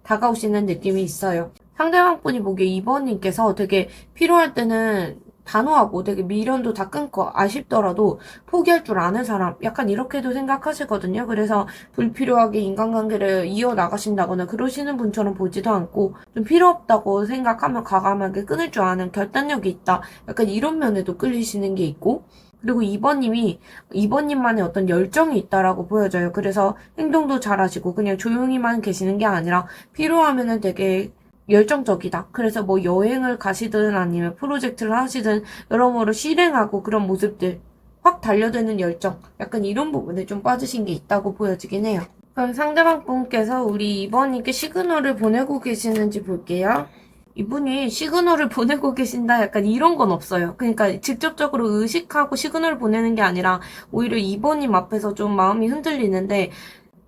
다가오시는 느낌이 있어요. 상대방 분이 보기에 2번님께서 되게 필요할 때는 단호하고 되게 미련도 다 끊고 아쉽더라도 포기할 줄 아는 사람, 약간 이렇게도 생각하시거든요. 그래서 불필요하게 인간관계를 이어나가신다거나 그러시는 분처럼 보지도 않고 좀 필요 없다고 생각하면 과감하게 끊을 줄 아는 결단력이 있다. 약간 이런 면에도 끌리시는 게 있고, 그리고 2번님만의 어떤 열정이 있다라고 보여져요. 그래서 행동도 잘하시고 그냥 조용히만 계시는 게 아니라 필요하면은 되게 열정적이다. 그래서 뭐 여행을 가시든 아니면 프로젝트를 하시든 여러모로 실행하고 그런 모습들, 확 달려드는 열정, 약간 이런 부분에 좀 빠지신 게 있다고 보여지긴 해요. 그럼 상대방 분께서 우리 2번님께 시그널을 보내고 계시는지 볼게요. 이분이 시그널을 보내고 계신다 약간 이런 건 없어요. 그러니까 직접적으로 의식하고 시그널을 보내는 게 아니라 오히려 2번님 앞에서 좀 마음이 흔들리는데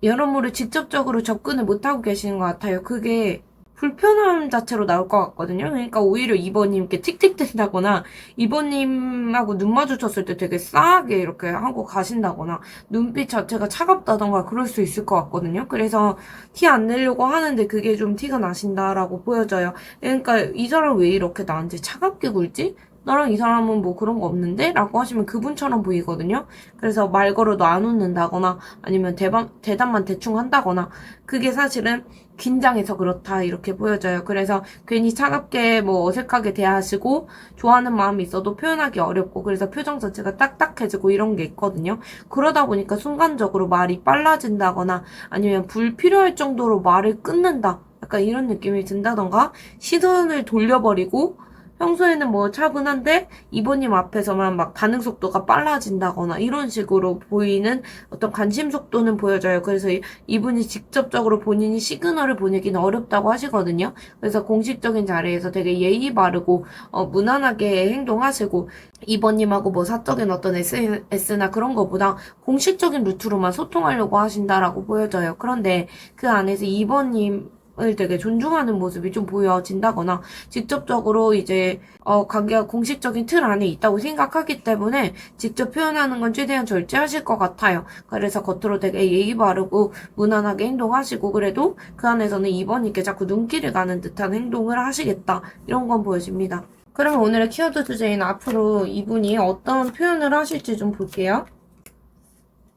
여러모로 직접적으로 접근을 못하고 계시는 것 같아요. 그게 불편함 자체로 나올 것 같거든요. 그러니까 오히려 2번님께 틱틱댄다거나 2번님하고 눈 마주쳤을 때 되게 싸하게 이렇게 하고 가신다거나 눈빛 자체가 차갑다던가 그럴 수 있을 것 같거든요. 그래서 티 안 내려고 하는데 그게 좀 티가 나신다라고 보여져요. 그러니까 이 사람 왜 이렇게 나한테 차갑게 굴지? 나랑 이 사람은 뭐 그런 거 없는데? 라고 하시면 그분처럼 보이거든요. 그래서 말 걸어도 안 웃는다거나 아니면 대답만 대충 한다거나 그게 사실은 긴장해서 그렇다 이렇게 보여져요. 그래서 괜히 차갑게 뭐 어색하게 대하시고 좋아하는 마음이 있어도 표현하기 어렵고 그래서 표정 자체가 딱딱해지고 이런 게 있거든요. 그러다 보니까 순간적으로 말이 빨라진다거나 아니면 불필요할 정도로 말을 끊는다. 약간 이런 느낌이 든다던가 시선을 돌려버리고 평소에는 뭐 차분한데 이번님 앞에서만 막 반응 속도가 빨라진다거나 이런 식으로 보이는 어떤 관심 속도는 보여져요. 그래서 이분이 직접적으로 본인이 시그널을 보내기는 어렵다고 하시거든요. 그래서 공식적인 자리에서 되게 예의 바르고 무난하게 행동하시고 이번님하고 뭐 사적인 어떤 SNS나 그런 거보다 공식적인 루트로만 소통하려고 하신다라고 보여져요. 그런데 그 안에서 이번님 을 되게 존중하는 모습이 좀 보여진다거나 직접적으로 이제 관계가 공식적인 틀 안에 있다고 생각하기 때문에 직접 표현하는 건 최대한 절제하실 것 같아요. 그래서 겉으로 되게 예의 바르고 무난하게 행동하시고 그래도 그 안에서는 이번님께 자꾸 눈길을 가는 듯한 행동을 하시겠다 이런 건 보여집니다. 그러면 오늘의 키워드 주제인 앞으로 이분이 어떤 표현을 하실지 좀 볼게요.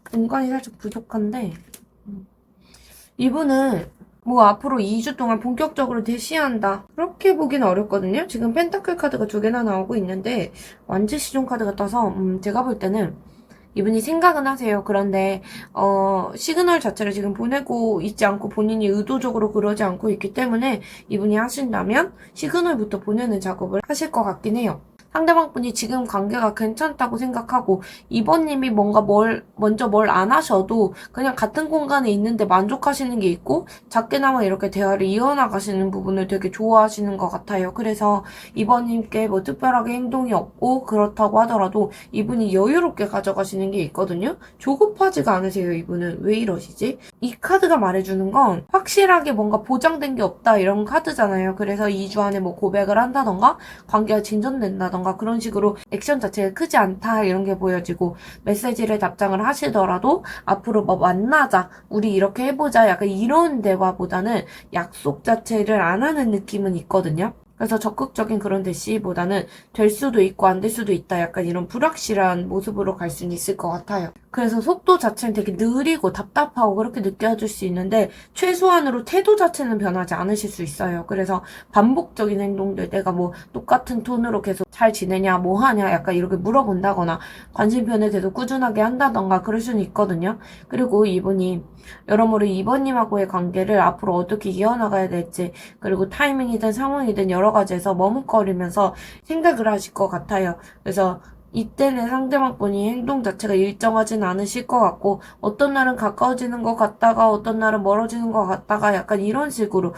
공간이 살짝 부족한데 이분은 뭐 앞으로 2주 동안 본격적으로 대시한다. 그렇게 보기는 어렵거든요. 지금 펜타클 카드가 2개나 나오고 있는데 완지 시종 카드가 떠서 제가 볼 때는 이분이 생각은 하세요. 그런데 시그널 자체를 지금 보내고 있지 않고 본인이 의도적으로 그러지 않고 있기 때문에 이분이 하신다면 시그널부터 보내는 작업을 하실 것 같긴 해요. 상대방 분이 지금 관계가 괜찮다고 생각하고 이번님이 뭔가 먼저 뭘 안 하셔도 그냥 같은 공간에 있는데 만족하시는 게 있고 작게나마 이렇게 대화를 이어나가시는 부분을 되게 좋아하시는 것 같아요. 그래서 이번님께 뭐 특별하게 행동이 없고 그렇다고 하더라도 이분이 여유롭게 가져가시는 게 있거든요. 조급하지가 않으세요. 이분은 왜 이러시지? 이 카드가 말해주는 건 확실하게 뭔가 보장된 게 없다 이런 카드잖아요. 그래서 2주 안에 뭐 고백을 한다던가 관계가 진전된다던가 그런 식으로 액션 자체가 크지 않다 이런 게 보여지고 메시지를 답장을 하시더라도 앞으로 뭐 만나자 우리 이렇게 해보자 약간 이런 대화보다는 약속 자체를 안 하는 느낌은 있거든요. 그래서 적극적인 그런 대시보다는 될 수도 있고 안 될 수도 있다 약간 이런 불확실한 모습으로 갈 수는 있을 것 같아요. 그래서 속도 자체는 되게 느리고 답답하고 그렇게 느껴질 수 있는데 최소한으로 태도 자체는 변하지 않으실 수 있어요. 그래서 반복적인 행동들 내가 뭐 똑같은 톤으로 계속 잘 지내냐 뭐 하냐 약간 이렇게 물어본다거나 관심 표현을 계속 꾸준하게 한다던가 그럴 수는 있거든요. 그리고 이분이 여러모로 이번님하고의 관계를 앞으로 어떻게 이어나가야 될지 그리고 타이밍이든 상황이든 여러 가지에서 머뭇거리면서 생각을 하실 것 같아요. 그래서 이때는 상대방 분이 행동 자체가 일정하진 않으실 것 같고 어떤 날은 가까워지는 것 같다가 어떤 날은 멀어지는 것 같다가 약간 이런 식으로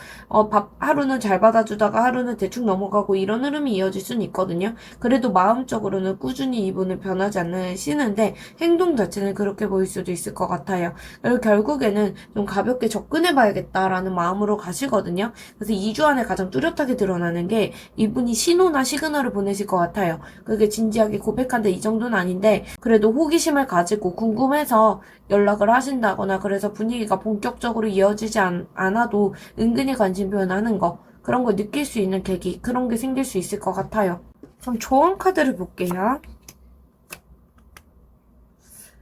하루는 잘 받아주다가 하루는 대충 넘어가고 이런 흐름이 이어질 수는 있거든요. 그래도 마음적으로는 꾸준히 이분은 변하지 않으시는데 행동 자체는 그렇게 보일 수도 있을 것 같아요. 그리고 결국에는 좀 가볍게 접근해봐야겠다라는 마음으로 가시거든요. 그래서 2주 안에 가장 뚜렷하게 드러나는 게 이분이 신호나 시그널을 보내실 것 같아요. 그게 진지하게 고백 로맨틱한데 이 정도는 아닌데 그래도 호기심을 가지고 궁금해서 연락을 하신다거나 그래서 분위기가 본격적으로 이어지지 않아도 은근히 관심 표현하는 거 그런 걸 느낄 수 있는 계기 그런 게 생길 수 있을 것 같아요. 그럼 조언 카드를 볼게요.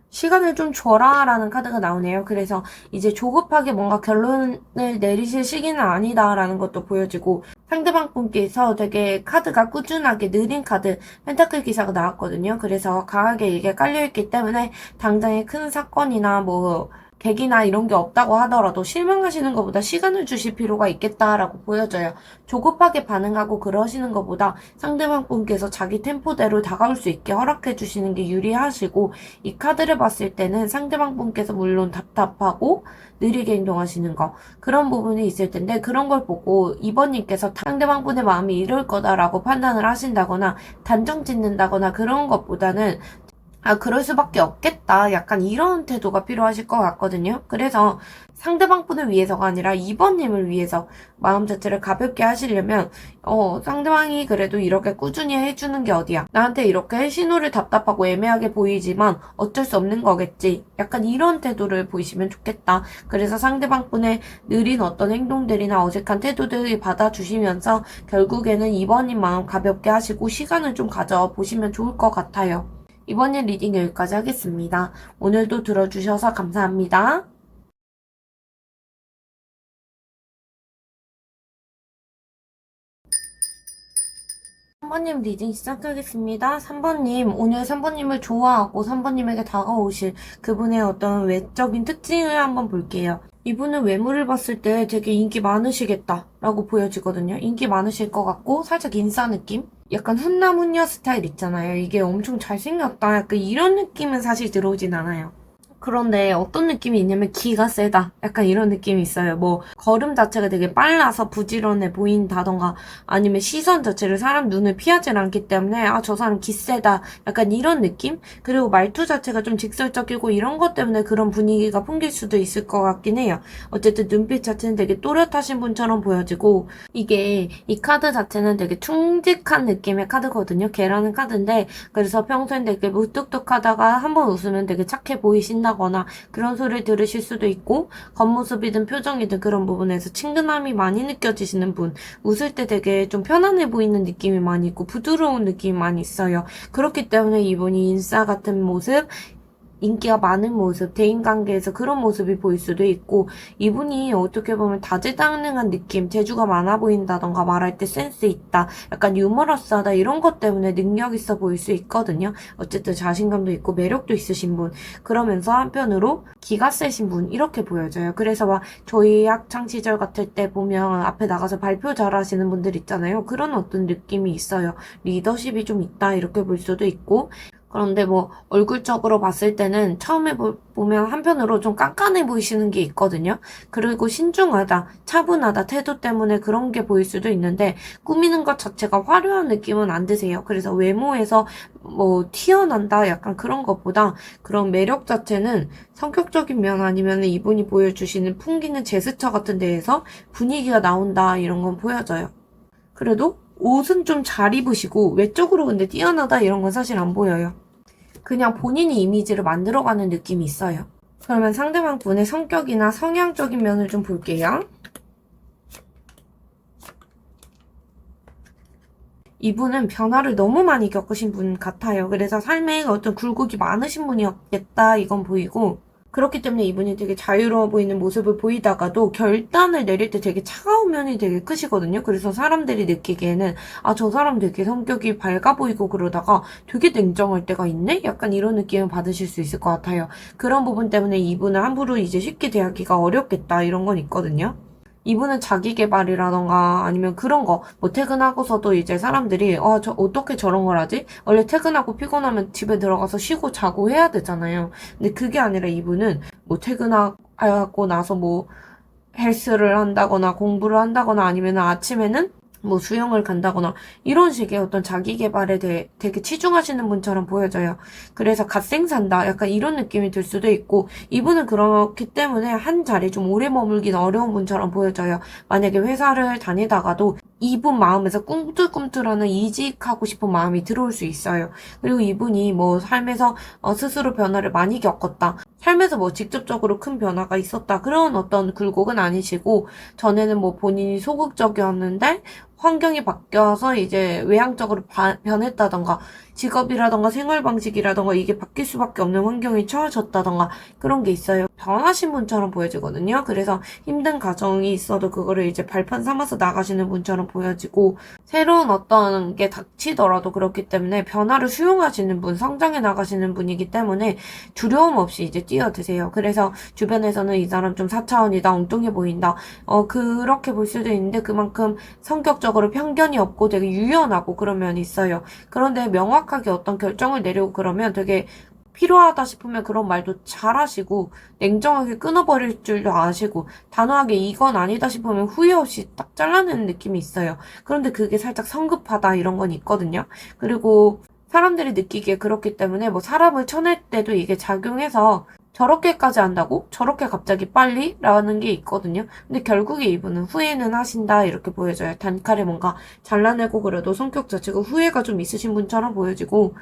시간을 좀 줘라라는 카드가 나오네요. 그래서 이제 조급하게 뭔가 결론을 내리실 시기는 아니다라는 것도 보여지고 상대방 분께서 되게 카드가 꾸준하게 느린 카드 펜타클 기사가 나왔거든요. 그래서 강하게 이게 깔려있기 때문에 당장의 큰 사건이나 뭐 계기나 이런 게 없다고 하더라도 실망하시는 것보다 시간을 주실 필요가 있겠다라고 보여져요. 조급하게 반응하고 그러시는 것보다 상대방 분께서 자기 템포대로 다가올 수 있게 허락해 주시는 게 유리하시고 이 카드를 봤을 때는 상대방 분께서 물론 답답하고 느리게 행동하시는 거 그런 부분이 있을 텐데 그런 걸 보고 2번님께서 상대방 분의 마음이 이럴 거다라고 판단을 하신다거나 단정 짓는다거나 그런 것보다는 그럴 수밖에 없겠다. 약간 이런 태도가 필요하실 것 같거든요. 그래서 상대방 분을 위해서가 아니라 2번님을 위해서 마음 자체를 가볍게 하시려면, 상대방이 그래도 이렇게 꾸준히 해주는 게 어디야. 나한테 이렇게 신호를 답답하고 애매하게 보이지만 어쩔 수 없는 거겠지. 약간 이런 태도를 보이시면 좋겠다. 그래서 상대방 분의 느린 어떤 행동들이나 어색한 태도들을 받아주시면서 결국에는 2번님 마음 가볍게 하시고 시간을 좀 가져보시면 좋을 것 같아요. 이번 일 리딩 여기까지 하겠습니다. 오늘도 들어주셔서 감사합니다. 3번님 리딩 시작하겠습니다. 3번님, 오늘 3번님을 좋아하고 3번님에게 다가오실 그분의 어떤 외적인 특징을 한번 볼게요. 이분은 외모를 봤을 때 되게 인기 많으시겠다 라고 보여지거든요. 인기 많으실 것 같고 살짝 인싸 느낌? 약간 훈남 훈녀 스타일 있잖아요. 이게 엄청 잘생겼다. 약간 이런 느낌은 사실 들어오진 않아요. 그런데 어떤 느낌이 있냐면 기가 세다. 약간 이런 느낌이 있어요. 뭐 걸음 자체가 되게 빨라서 부지런해 보인다던가 아니면 시선 자체를 사람 눈을 피하지 않기 때문에 저 사람 기 세다. 약간 이런 느낌? 그리고 말투 자체가 좀 직설적이고 이런 것 때문에 그런 분위기가 풍길 수도 있을 것 같긴 해요. 어쨌든 눈빛 자체는 되게 또렷하신 분처럼 보여지고 이게 이 카드 자체는 되게 충직한 느낌의 카드거든요. 걔라는 카드인데 그래서 평소엔 되게 무뚝뚝하다가 한번 웃으면 되게 착해 보이신다거나 그런 소리를 들으실 수도 있고 겉모습이든 표정이든 그런 부분에서 친근함이 많이 느껴지시는 분 웃을 때 되게 좀 편안해 보이는 느낌이 많이 있고 부드러운 느낌이 많이 있어요. 그렇기 때문에 이분이 인싸 같은 모습 인기가 많은 모습, 대인관계에서 그런 모습이 보일 수도 있고 이분이 어떻게 보면 다재다능한 느낌, 재주가 많아 보인다던가 말할 때 센스 있다, 약간 유머러스하다 이런 것 때문에 능력 있어 보일 수 있거든요. 어쨌든 자신감도 있고 매력도 있으신 분 그러면서 한편으로 기가 세신 분 이렇게 보여져요. 그래서 막 저희 학창 시절 같을 때 보면 앞에 나가서 발표 잘하시는 분들 있잖아요. 그런 어떤 느낌이 있어요. 리더십이 좀 있다 이렇게 볼 수도 있고 그런데 뭐 얼굴적으로 봤을 때는 처음에 보면 한편으로 좀 깐깐해 보이시는 게 있거든요. 그리고 신중하다, 차분하다 태도 때문에 그런 게 보일 수도 있는데 꾸미는 것 자체가 화려한 느낌은 안 드세요. 그래서 외모에서 뭐 튀어난다 약간 그런 것보다 그런 매력 자체는 성격적인 면 아니면 이분이 보여주시는 풍기는 제스처 같은 데에서 분위기가 나온다 이런 건 보여져요. 그래도 옷은 좀 잘 입으시고 외적으로 근데 뛰어나다 이런 건 사실 안 보여요. 그냥 본인이 이미지를 만들어가는 느낌이 있어요. 그러면 상대방 분의 성격이나 성향적인 면을 좀 볼게요. 이분은 변화를 너무 많이 겪으신 분 같아요. 그래서 삶에 어떤 굴곡이 많으신 분이었겠다 이건 보이고 그렇기 때문에 이분이 되게 자유로워 보이는 모습을 보이다가도 결단을 내릴 때 되게 차가운 면이 되게 크시거든요. 그래서 사람들이 느끼기에는 저 사람 되게 성격이 밝아 보이고 그러다가 되게 냉정할 때가 있네? 약간 이런 느낌을 받으실 수 있을 것 같아요. 그런 부분 때문에 이분을 함부로 이제 쉽게 대하기가 어렵겠다 이런 건 있거든요. 이분은 자기 개발이라던가 아니면 그런 거, 뭐 퇴근하고서도 이제 사람들이, 어떻게 저런 걸 하지? 원래 퇴근하고 피곤하면 집에 들어가서 쉬고 자고 해야 되잖아요. 근데 그게 아니라 이분은 뭐 퇴근하고 나서 뭐 헬스를 한다거나 공부를 한다거나 아니면 아침에는 뭐 수영을 간다거나 이런 식의 어떤 자기 개발에 대해 되게 치중하시는 분처럼 보여져요. 그래서 갓생산다 약간 이런 느낌이 들 수도 있고 이분은 그렇기 때문에 한 자리에 좀 오래 머물기는 어려운 분처럼 보여져요. 만약에 회사를 다니다가도 이분 마음에서 꿈틀꿈틀하는 이직하고 싶은 마음이 들어올 수 있어요. 그리고 이분이 뭐 삶에서 스스로 변화를 많이 겪었다. 삶에서 뭐 직접적으로 큰 변화가 있었다. 그런 어떤 굴곡은 아니시고, 전에는 뭐 본인이 소극적이었는데 환경이 바뀌어서 이제 외향적으로 변했다던가, 직업이라던가 생활 방식이라던가 이게 바뀔 수밖에 없는 환경이 처해졌다던가 그런 게 있어요. 변하신 분처럼 보여지거든요. 그래서 힘든 가정이 있어도 그거를 이제 발판 삼아서 나가시는 분처럼 보여지고, 새로운 어떤 게 닥치더라도 그렇기 때문에 변화를 수용하시는 분, 성장해 나가시는 분이기 때문에 두려움 없이 이제 뛰어드세요. 그래서 주변에서는 이 사람 좀 4차원이다, 엉뚱해 보인다, 그렇게 볼 수도 있는데 그만큼 성격적으로 편견이 없고 되게 유연하고 그런 면이 있어요. 그런데 명확하게 어떤 결정을 내리고 그러면 되게 필요하다 싶으면 그런 말도 잘 하시고, 냉정하게 끊어버릴 줄도 아시고, 단호하게 이건 아니다 싶으면 후회 없이 딱 잘라내는 느낌이 있어요. 그런데 그게 살짝 성급하다 이런 건 있거든요. 그리고 사람들이 느끼기에 그렇기 때문에 뭐 사람을 쳐낼 때도 이게 작용해서 저렇게까지 한다고? 저렇게 갑자기 빨리? 라는 게 있거든요. 근데 결국에 이분은 후회는 하신다 이렇게 보여져요. 단칼에 뭔가 잘라내고 그래도 성격 자체가 후회가 좀 있으신 분처럼 보여지고,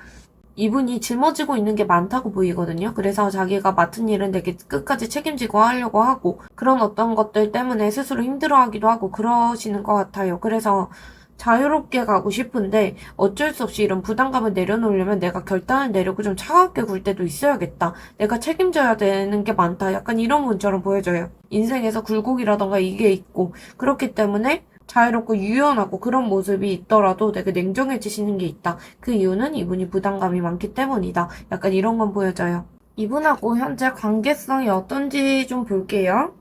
이분이 짊어지고 있는 게 많다고 보이거든요. 그래서 자기가 맡은 일은 되게 끝까지 책임지고 하려고 하고, 그런 어떤 것들 때문에 스스로 힘들어하기도 하고 그러시는 것 같아요. 그래서 자유롭게 가고 싶은데 어쩔 수 없이 이런 부담감을 내려놓으려면 내가 결단을 내리고 좀 차갑게 굴 때도 있어야겠다. 내가 책임져야 되는 게 많다. 약간 이런 분처럼 보여져요. 인생에서 굴곡이라던가 이게 있고, 그렇기 때문에 자유롭고 유연하고 그런 모습이 있더라도 되게 냉정해지시는 게 있다. 그 이유는 이분이 부담감이 많기 때문이다. 약간 이런 건 보여져요. 이분하고 현재 관계성이 어떤지 좀 볼게요.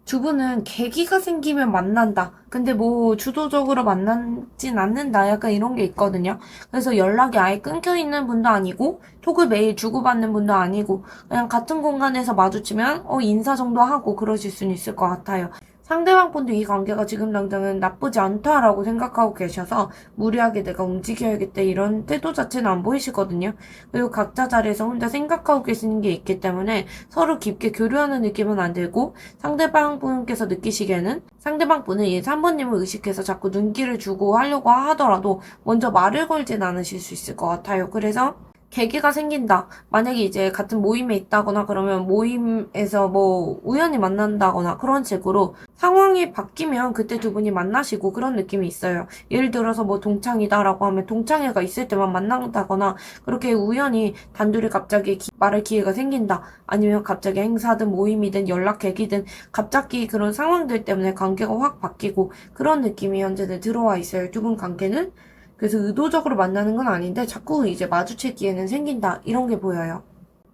두 분은 계기가 생기면 만난다. 근데 뭐 주도적으로 만나진 않는다. 약간 이런 게 있거든요. 그래서 연락이 아예 끊겨 있는 분도 아니고, 톡을 매일 주고받는 분도 아니고, 그냥 같은 공간에서 마주치면 인사 정도 하고 그러실 수는 있을 것 같아요. 상대방 분도 이 관계가 지금 당장은 나쁘지 않다라고 생각하고 계셔서 무리하게 내가 움직여야겠다 이런 태도 자체는 안 보이시거든요. 그리고 각자 자리에서 혼자 생각하고 계시는 게 있기 때문에 서로 깊게 교류하는 느낌은 안 들고, 상대방 분께서 느끼시기에는 상대방 분은 이 3번님을 의식해서 자꾸 눈길을 주고 하려고 하더라도 먼저 말을 걸진 않으실 수 있을 것 같아요. 그래서 계기가 생긴다. 만약에 이제 같은 모임에 있다거나 그러면 모임에서 뭐 우연히 만난다거나 그런 식으로 상황이 바뀌면 그때 두 분이 만나시고 그런 느낌이 있어요. 예를 들어서 뭐 동창이다라고 하면 동창회가 있을 때만 만난다거나, 그렇게 우연히 단둘이 갑자기 말할 기회가 생긴다. 아니면 갑자기 행사든 모임이든 연락 계기든 갑자기 그런 상황들 때문에 관계가 확 바뀌고 그런 느낌이 현재는 들어와 있어요. 두 분 관계는. 그래서 의도적으로 만나는 건 아닌데 자꾸 이제 마주칠 기회는 생긴다. 이런 게 보여요.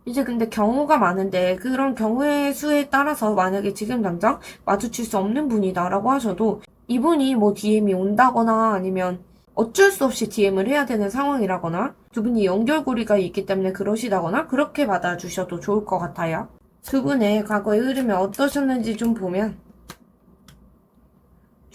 이제 근데 경우가 많은데 그런 경우의 수에 따라서 만약에 지금 당장 마주칠 수 없는 분이다라고 하셔도, 이분이 뭐 DM이 온다거나 아니면 어쩔 수 없이 DM을 해야 되는 상황이라거나 두 분이 연결고리가 있기 때문에 그러시다거나 그렇게 받아주셔도 좋을 것 같아요. 두 분의 과거의 흐름이 어떠셨는지 좀 보면,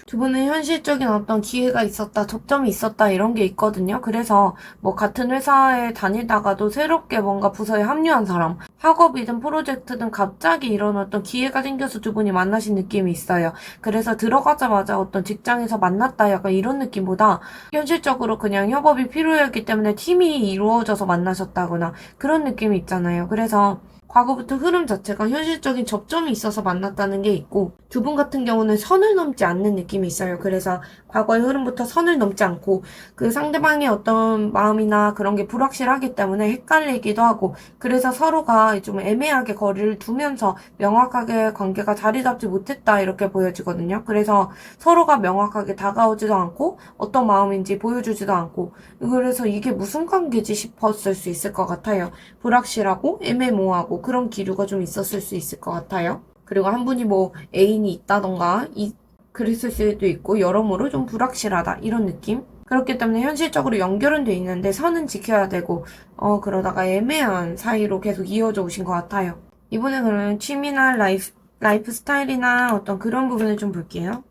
두 분은 현실적인 어떤 기회가 있었다, 접점이 있었다 이런 게 있거든요. 그래서 뭐 같은 회사에 다니다가도 새롭게 뭔가 부서에 합류한 사람, 학업이든 프로젝트든 갑자기 이런 어떤 기회가 생겨서 두 분이 만나신 느낌이 있어요. 그래서 들어가자마자 어떤 직장에서 만났다 약간 이런 느낌보다 현실적으로 그냥 협업이 필요했기 때문에 팀이 이루어져서 만나셨다거나 그런 느낌이 있잖아요. 그래서 과거부터 흐름 자체가 현실적인 접점이 있어서 만났다는 게 있고, 두 분 같은 경우는 선을 넘지 않는 느낌이 있어요. 그래서 과거의 흐름부터 선을 넘지 않고 그 상대방의 어떤 마음이나 그런 게 불확실하기 때문에 헷갈리기도 하고, 그래서 서로가 좀 애매하게 거리를 두면서 명확하게 관계가 자리 잡지 못했다 이렇게 보여지거든요. 그래서 서로가 명확하게 다가오지도 않고 어떤 마음인지 보여주지도 않고, 그래서 이게 무슨 관계지 싶었을 수 있을 것 같아요. 불확실하고 애매모호하고 그런 기류가 좀 있었을 수 있을 것 같아요. 그리고 한 분이 뭐 애인이 있다던가 그랬을 수도 있고, 여러모로 좀 불확실하다 이런 느낌? 그렇기 때문에 현실적으로 연결은 돼 있는데 선은 지켜야 되고 그러다가 애매한 사이로 계속 이어져 오신 것 같아요. 이번에 그러면 취미나 라이프 스타일이나 어떤 그런 부분을 좀 볼게요.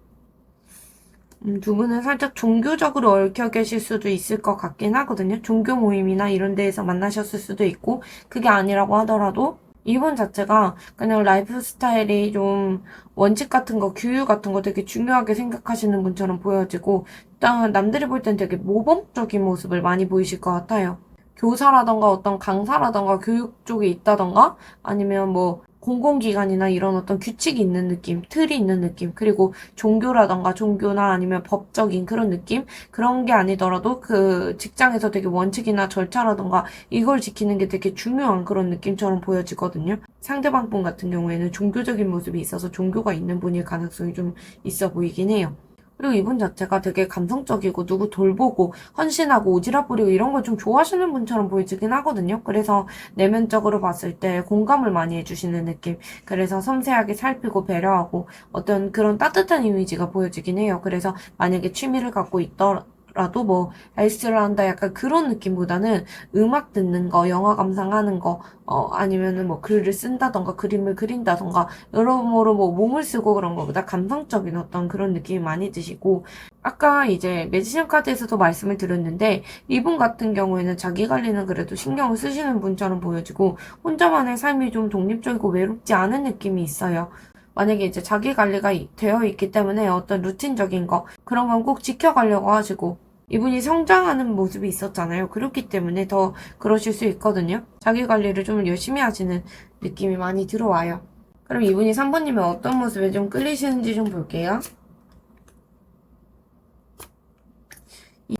두 분은 살짝 종교적으로 얽혀 계실 수도 있을 것 같긴 하거든요. 종교 모임이나 이런 데에서 만나셨을 수도 있고, 그게 아니라고 하더라도 이분 자체가 그냥 라이프 스타일이 좀 원칙 같은 거, 규율 같은 거 되게 중요하게 생각하시는 분처럼 보여지고, 일단 남들이 볼 땐 되게 모범적인 모습을 많이 보이실 것 같아요. 교사라던가 어떤 강사라던가 교육 쪽에 있다던가 아니면 뭐 공공기관이나 이런 어떤 규칙이 있는 느낌, 틀이 있는 느낌, 그리고 종교라던가 종교나 아니면 법적인 그런 느낌? 그런 게 아니더라도 그 직장에서 되게 원칙이나 절차라던가 이걸 지키는 게 되게 중요한 그런 느낌처럼 보여지거든요. 상대방 분 같은 경우에는 종교적인 모습이 있어서 종교가 있는 분일 가능성이 좀 있어 보이긴 해요. 그리고 이분 자체가 되게 감성적이고 누구 돌보고 헌신하고 오지랖 부리고 이런 걸 좀 좋아하시는 분처럼 보이긴 하거든요. 그래서 내면적으로 봤을 때 공감을 많이 해주시는 느낌. 그래서 섬세하게 살피고 배려하고 어떤 그런 따뜻한 이미지가 보여지긴 해요. 그래서 만약에 취미를 갖고 있더라도 뭐 헬스를 한다 약간 그런 느낌보다는 음악 듣는 거, 영화 감상하는 거, 아니면은 뭐 글을 쓴다던가 그림을 그린다던가 여러모로 뭐 몸을 쓰고 그런 거보다 감성적인 어떤 그런 느낌이 많이 드시고 아까 이제 매지션 카드에서도 말씀을 드렸는데 이분 같은 경우에는 자기 관리는 그래도 신경을 쓰시는 분처럼 보여지고 혼자만의 삶이 좀 독립적이고 외롭지 않은 느낌이 있어요. 만약에 이제 자기 관리가 되어 있기 때문에 어떤 루틴적인 거 그런 건 꼭 지켜가려고 하시고 이분이 성장하는 모습이 있었잖아요. 그렇기 때문에 더 그러실 수 있거든요. 자기 관리를 좀 열심히 하시는 느낌이 많이 들어와요. 그럼 이분이 3번님의 어떤 모습에 좀 끌리시는지 좀 볼게요.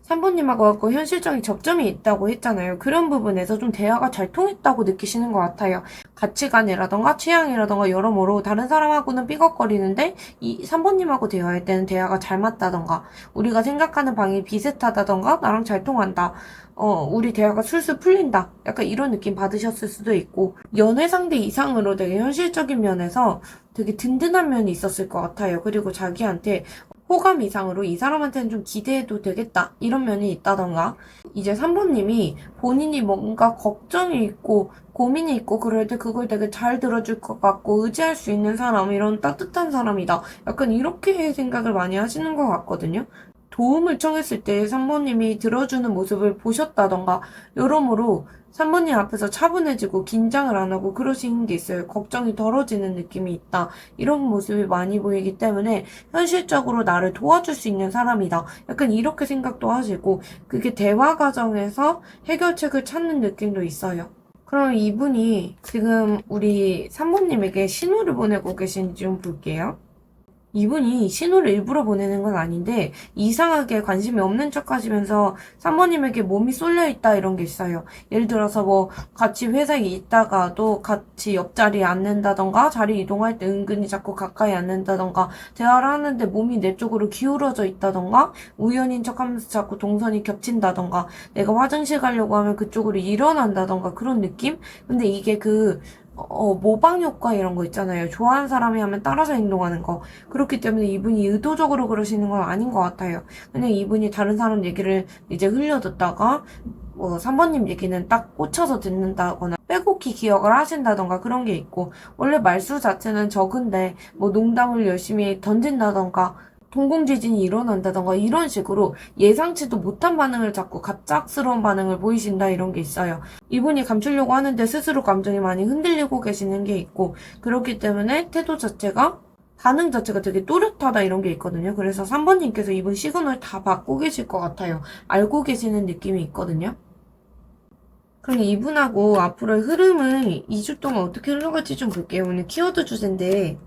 3번님하고 갖고 현실적인 접점이 있다고 했잖아요. 그런 부분에서 좀 대화가 잘 통했다고 느끼시는 것 같아요. 가치관이라던가 취향이라던가 여러모로 다른 사람하고는 삐걱거리는데 이 3번님하고 대화할 때는 대화가 잘 맞다던가 우리가 생각하는 방이 비슷하다던가 나랑 잘 통한다. 우리 대화가 술술 풀린다. 약간 이런 느낌 받으셨을 수도 있고 연애 상대 이상으로 되게 현실적인 면에서 되게 든든한 면이 있었을 것 같아요. 그리고 자기한테 호감 이상으로 이 사람한테는 좀 기대해도 되겠다 이런 면이 있다던가 이제 3번님이 본인이 뭔가 걱정이 있고 고민이 있고 그럴 때 그걸 되게 잘 들어줄 것 같고 의지할 수 있는 사람 이런 따뜻한 사람이다 약간 이렇게 생각을 많이 하시는 것 같거든요. 도움을 청했을 때 3번님이 들어주는 모습을 보셨다던가 여러모로 3번님 앞에서 차분해지고 긴장을 안 하고 그러시는 게 있어요. 걱정이 덜어지는 느낌이 있다. 이런 모습이 많이 보이기 때문에 현실적으로 나를 도와줄 수 있는 사람이다. 약간 이렇게 생각도 하시고 그게 대화 과정에서 해결책을 찾는 느낌도 있어요. 그럼 이분이 지금 우리 3번님에게 신호를 보내고 계신지 좀 볼게요. 이분이 신호를 일부러 보내는 건 아닌데 이상하게 관심이 없는 척 하시면서 3번님에게 몸이 쏠려 있다 이런 게 있어요. 예를 들어서 뭐 같이 회사에 있다가도 같이 옆자리에 앉는다던가 자리 이동할 때 은근히 자꾸 가까이 앉는다던가 대화를 하는데 몸이 내 쪽으로 기울어져 있다던가 우연인 척 하면서 자꾸 동선이 겹친다던가 내가 화장실 가려고 하면 그쪽으로 일어난다던가 그런 느낌? 근데 이게 모방 효과 이런 거 있잖아요. 좋아하는 사람이 하면 따라서 행동하는 거. 그렇기 때문에 이분이 의도적으로 그러시는 건 아닌 것 같아요. 그냥 이분이 다른 사람 얘기를 이제 흘려듣다가 뭐 3번님 얘기는 딱 꽂혀서 듣는다거나 빼곡히 기억을 하신다던가 그런 게 있고 원래 말수 자체는 적은데 뭐 농담을 열심히 던진다던가 동공지진이 일어난다던가 이런 식으로 예상치도 못한 반응을 자꾸 갑작스러운 반응을 보이신다 이런 게 있어요. 이분이 감추려고 하는데 스스로 감정이 많이 흔들리고 계시는 게 있고 그렇기 때문에 태도 자체가 반응 자체가 되게 또렷하다 이런 게 있거든요. 그래서 3번님께서 이분 시그널 다 받고 계실 것 같아요. 알고 계시는 느낌이 있거든요. 그럼 이분하고 앞으로의 흐름을 2주 동안 어떻게 흘러갈지 좀 볼게요. 오늘 키워드 주제인데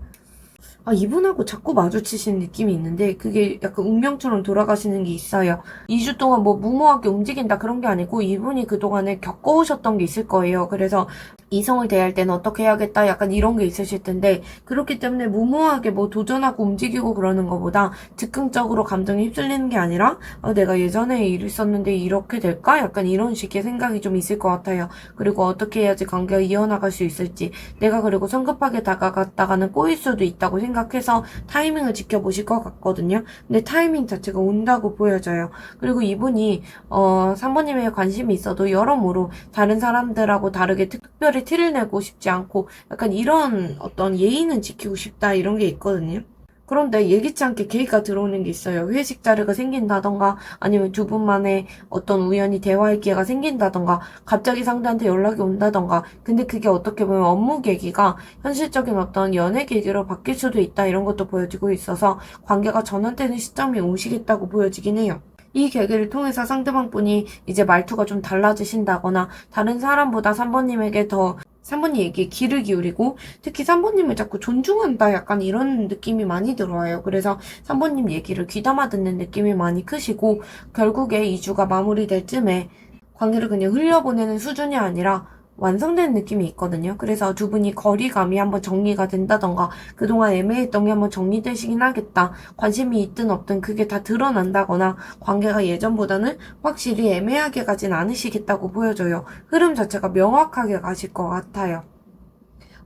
이분하고 자꾸 마주치시는 느낌이 있는데 그게 약간 운명처럼 돌아가시는 게 있어요. 2주 동안 뭐 무모하게 움직인다 그런 게 아니고 이분이 그동안에 겪어오셨던 게 있을 거예요. 그래서 이성을 대할 때는 어떻게 해야겠다 약간 이런 게 있으실 텐데 그렇기 때문에 무모하게 뭐 도전하고 움직이고 그러는 것보다 즉흥적으로 감정에 휩쓸리는 게 아니라 내가 예전에 이랬었는데 이렇게 될까? 약간 이런 식의 생각이 좀 있을 것 같아요. 그리고 어떻게 해야지 관계가 이어나갈 수 있을지 내가 그리고 성급하게 다가갔다가는 꼬일 수도 있다고 생각해서 타이밍을 지켜보실 것 같거든요. 근데 타이밍 자체가 온다고 보여져요. 그리고 이분이 3번님에 관심이 있어도 여러모로 다른 사람들하고 다르게 특별히 티를 내고 싶지 않고 약간 이런 어떤 예의는 지키고 싶다 이런 게 있거든요. 그런데 예기치 않게 계기가 들어오는 게 있어요. 회식 자리가 생긴다던가 아니면 두 분만의 어떤 우연히 대화의 기회가 생긴다던가 갑자기 상대한테 연락이 온다던가 근데 그게 어떻게 보면 업무 계기가 현실적인 어떤 연애 계기로 바뀔 수도 있다 이런 것도 보여지고 있어서 관계가 전환되는 시점이 오시겠다고 보여지긴 해요. 이 계기를 통해서 상대방 분이 이제 말투가 좀 달라지신다거나 다른 사람보다 3번님에게 더 3번님 얘기에 귀를 기울이고 특히 3번님을 자꾸 존중한다 약간 이런 느낌이 많이 들어와요. 그래서 3번님 얘기를 귀담아 듣는 느낌이 많이 크시고 결국에 2주가 마무리될 쯤에 관계를 그냥 흘려보내는 수준이 아니라 완성된 느낌이 있거든요. 그래서 두 분이 거리감이 한번 정리가 된다던가 그동안 애매했던 게 한번 정리되시긴 하겠다. 관심이 있든 없든 그게 다 드러난다거나 관계가 예전보다는 확실히 애매하게 가진 않으시겠다고 보여져요. 흐름 자체가 명확하게 가실 것 같아요.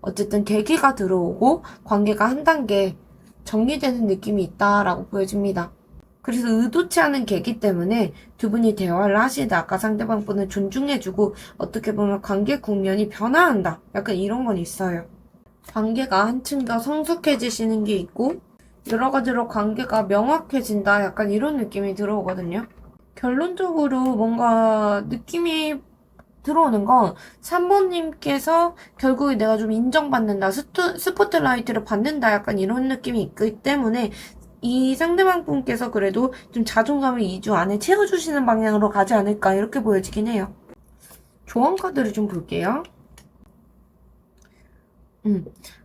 어쨌든 계기가 들어오고 관계가 한 단계 정리되는 느낌이 있다라고 보여집니다. 그래서 의도치 않은 계기 때문에 두 분이 대화를 하시다가 상대방 분을 존중해주고 어떻게 보면 관계 국면이 변화한다. 약간 이런 건 있어요. 관계가 한층 더 성숙해지시는 게 있고 여러 가지로 관계가 명확해진다. 약간 이런 느낌이 들어오거든요. 결론적으로 뭔가 느낌이 들어오는 건 3번님께서 결국에 내가 좀 인정받는다, 스포트라이트를 받는다 약간 이런 느낌이 있기 때문에 이 상대방 분께서 그래도 좀 자존감을 2주 안에 채워주시는 방향으로 가지 않을까 이렇게 보여지긴 해요. 조언 카드를 좀 볼게요.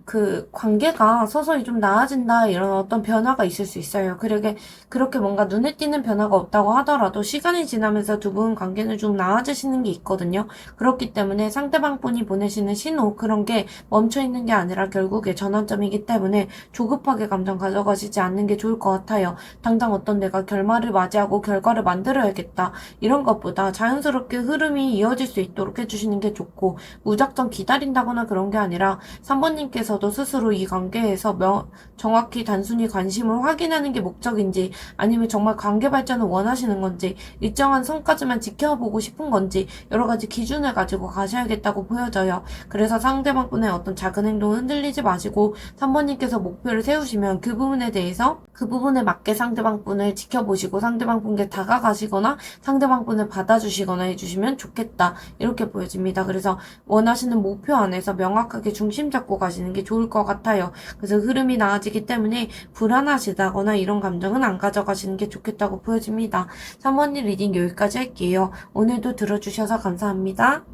그 관계가 서서히 좀 나아진다 이런 어떤 변화가 있을 수 있어요. 그렇게 뭔가 눈에 띄는 변화가 없다고 하더라도 시간이 지나면서 두 분 관계는 좀 나아지시는 게 있거든요. 그렇기 때문에 상대방 분이 보내시는 신호 그런 게 멈춰 있는 게 아니라 결국에 전환점이기 때문에 조급하게 감정 가져가시지 않는 게 좋을 것 같아요. 당장 어떤 내가 결말을 맞이하고 결과를 만들어야겠다 이런 것보다 자연스럽게 흐름이 이어질 수 있도록 해주시는 게 좋고 무작정 기다린다거나 그런 게 아니라 3번님께서도 스스로 이 관계에서 정확히 단순히 관심을 확인하는 게 목적인지 아니면 정말 관계 발전을 원하시는 건지 일정한 선까지만 지켜보고 싶은 건지 여러 가지 기준을 가지고 가셔야겠다고 보여져요. 그래서 상대방분의 어떤 작은 행동을 흔들리지 마시고 3번님께서 목표를 세우시면 그 부분에 대해서 그 부분에 맞게 상대방분을 지켜보시고 상대방분께 다가가시거나 상대방분을 받아주시거나 해주시면 좋겠다. 이렇게 보여집니다. 그래서 원하시는 목표 안에서 명확하게 중심 잡고 가시는 게 좋을 것 같아요. 그래서 흐름이 나아지기 때문에 불안하시다거나 이런 감정은 안 가져가시는 게 좋겠다고 보여집니다. 3번님 리딩 여기까지 할게요. 오늘도 들어주셔서 감사합니다.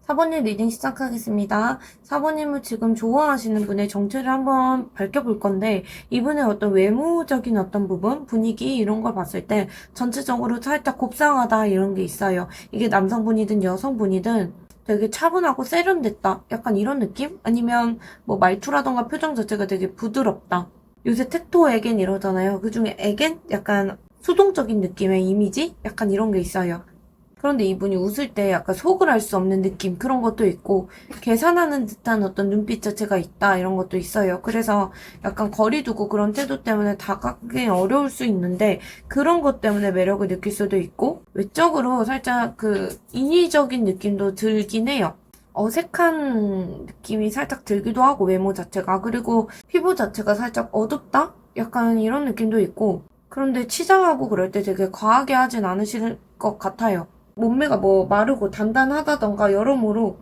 4번님 리딩 시작하겠습니다. 4번님을 지금 좋아하시는 분의 정체를 한번 밝혀볼 건데 이분의 어떤 외모적인 어떤 부분, 분위기 이런 걸 봤을 때 전체적으로 살짝 곱상하다 이런 게 있어요. 이게 남성분이든 여성분이든 되게 차분하고 세련됐다. 약간 이런 느낌? 아니면 뭐 말투라던가 표정 자체가 되게 부드럽다. 요새 테토 에겐 이러잖아요. 그중에 에겐? 약간 수동적인 느낌의 이미지? 약간 이런 게 있어요. 그런데 이분이 웃을 때 약간 속을 알 수 없는 느낌 그런 것도 있고 계산하는 듯한 어떤 눈빛 자체가 있다 이런 것도 있어요. 그래서 약간 거리 두고 그런 태도 때문에 다가가기 어려울 수 있는데 그런 것 때문에 매력을 느낄 수도 있고 외적으로 살짝 그 인위적인 느낌도 들긴 해요. 어색한 느낌이 살짝 들기도 하고 외모 자체가 그리고 피부 자체가 살짝 어둡다? 약간 이런 느낌도 있고 그런데 치장하고 그럴 때 되게 과하게 하진 않으실 것 같아요. 몸매가 뭐 마르고 단단하다던가 여러모로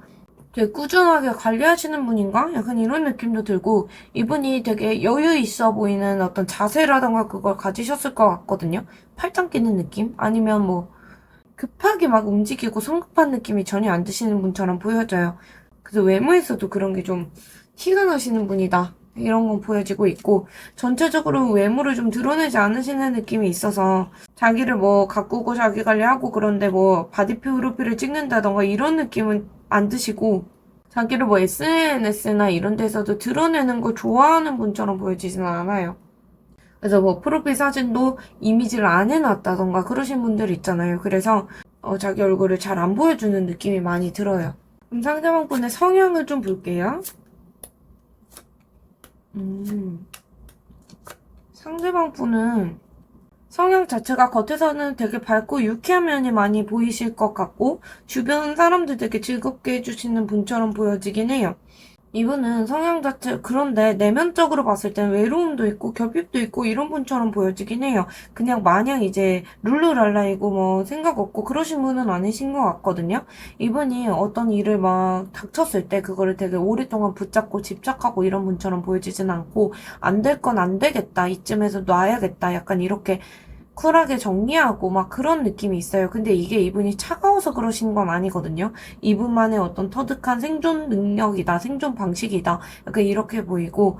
되게 꾸준하게 관리하시는 분인가? 약간 이런 느낌도 들고 이분이 되게 여유 있어 보이는 어떤 자세라던가 그걸 가지셨을 것 같거든요. 팔짱 끼는 느낌? 아니면 뭐 급하게 막 움직이고 성급한 느낌이 전혀 안 드시는 분처럼 보여져요. 그래서 외모에서도 그런 게 좀 티가 나시는 분이다. 이런 건 보여지고 있고 전체적으로 외모를 좀 드러내지 않으시는 느낌이 있어서 자기를 뭐 가꾸고 자기 관리하고 그런데 뭐 바디 프로필을 찍는다던가 이런 느낌은 안 드시고 자기를 뭐 SNS나 이런 데서도 드러내는 걸 좋아하는 분처럼 보여지지는 않아요. 그래서 뭐 프로필 사진도 이미지를 안 해놨다던가 그러신 분들 있잖아요. 그래서 자기 얼굴을 잘 안 보여주는 느낌이 많이 들어요. 그럼 상대방 분의 성향을 좀 볼게요. 음, 상대방 분은 성향 자체가 겉에서는 되게 밝고 유쾌한 면이 많이 보이실 것 같고 주변 사람들 되게 즐겁게 해주시는 분처럼 보여지긴 해요. 이분은 성향 자체, 그런데 내면적으로 봤을 땐 외로움도 있고 결핍도 있고 이런 분처럼 보여지긴 해요. 그냥 마냥 이제 룰루랄라이고 뭐 생각 없고 그러신 분은 아니신 것 같거든요. 이분이 어떤 일을 막 닥쳤을 때 그거를 되게 오랫동안 붙잡고 집착하고 이런 분처럼 보여지진 않고 안 될 건 안 되겠다. 이쯤에서 놔야겠다. 약간 이렇게 쿨하게 정리하고 막 그런 느낌이 있어요. 근데 이게 이분이 차가워서 그러신 건 아니거든요. 이분만의 어떤 터득한 생존 능력이다, 생존 방식이다. 약간 이렇게 보이고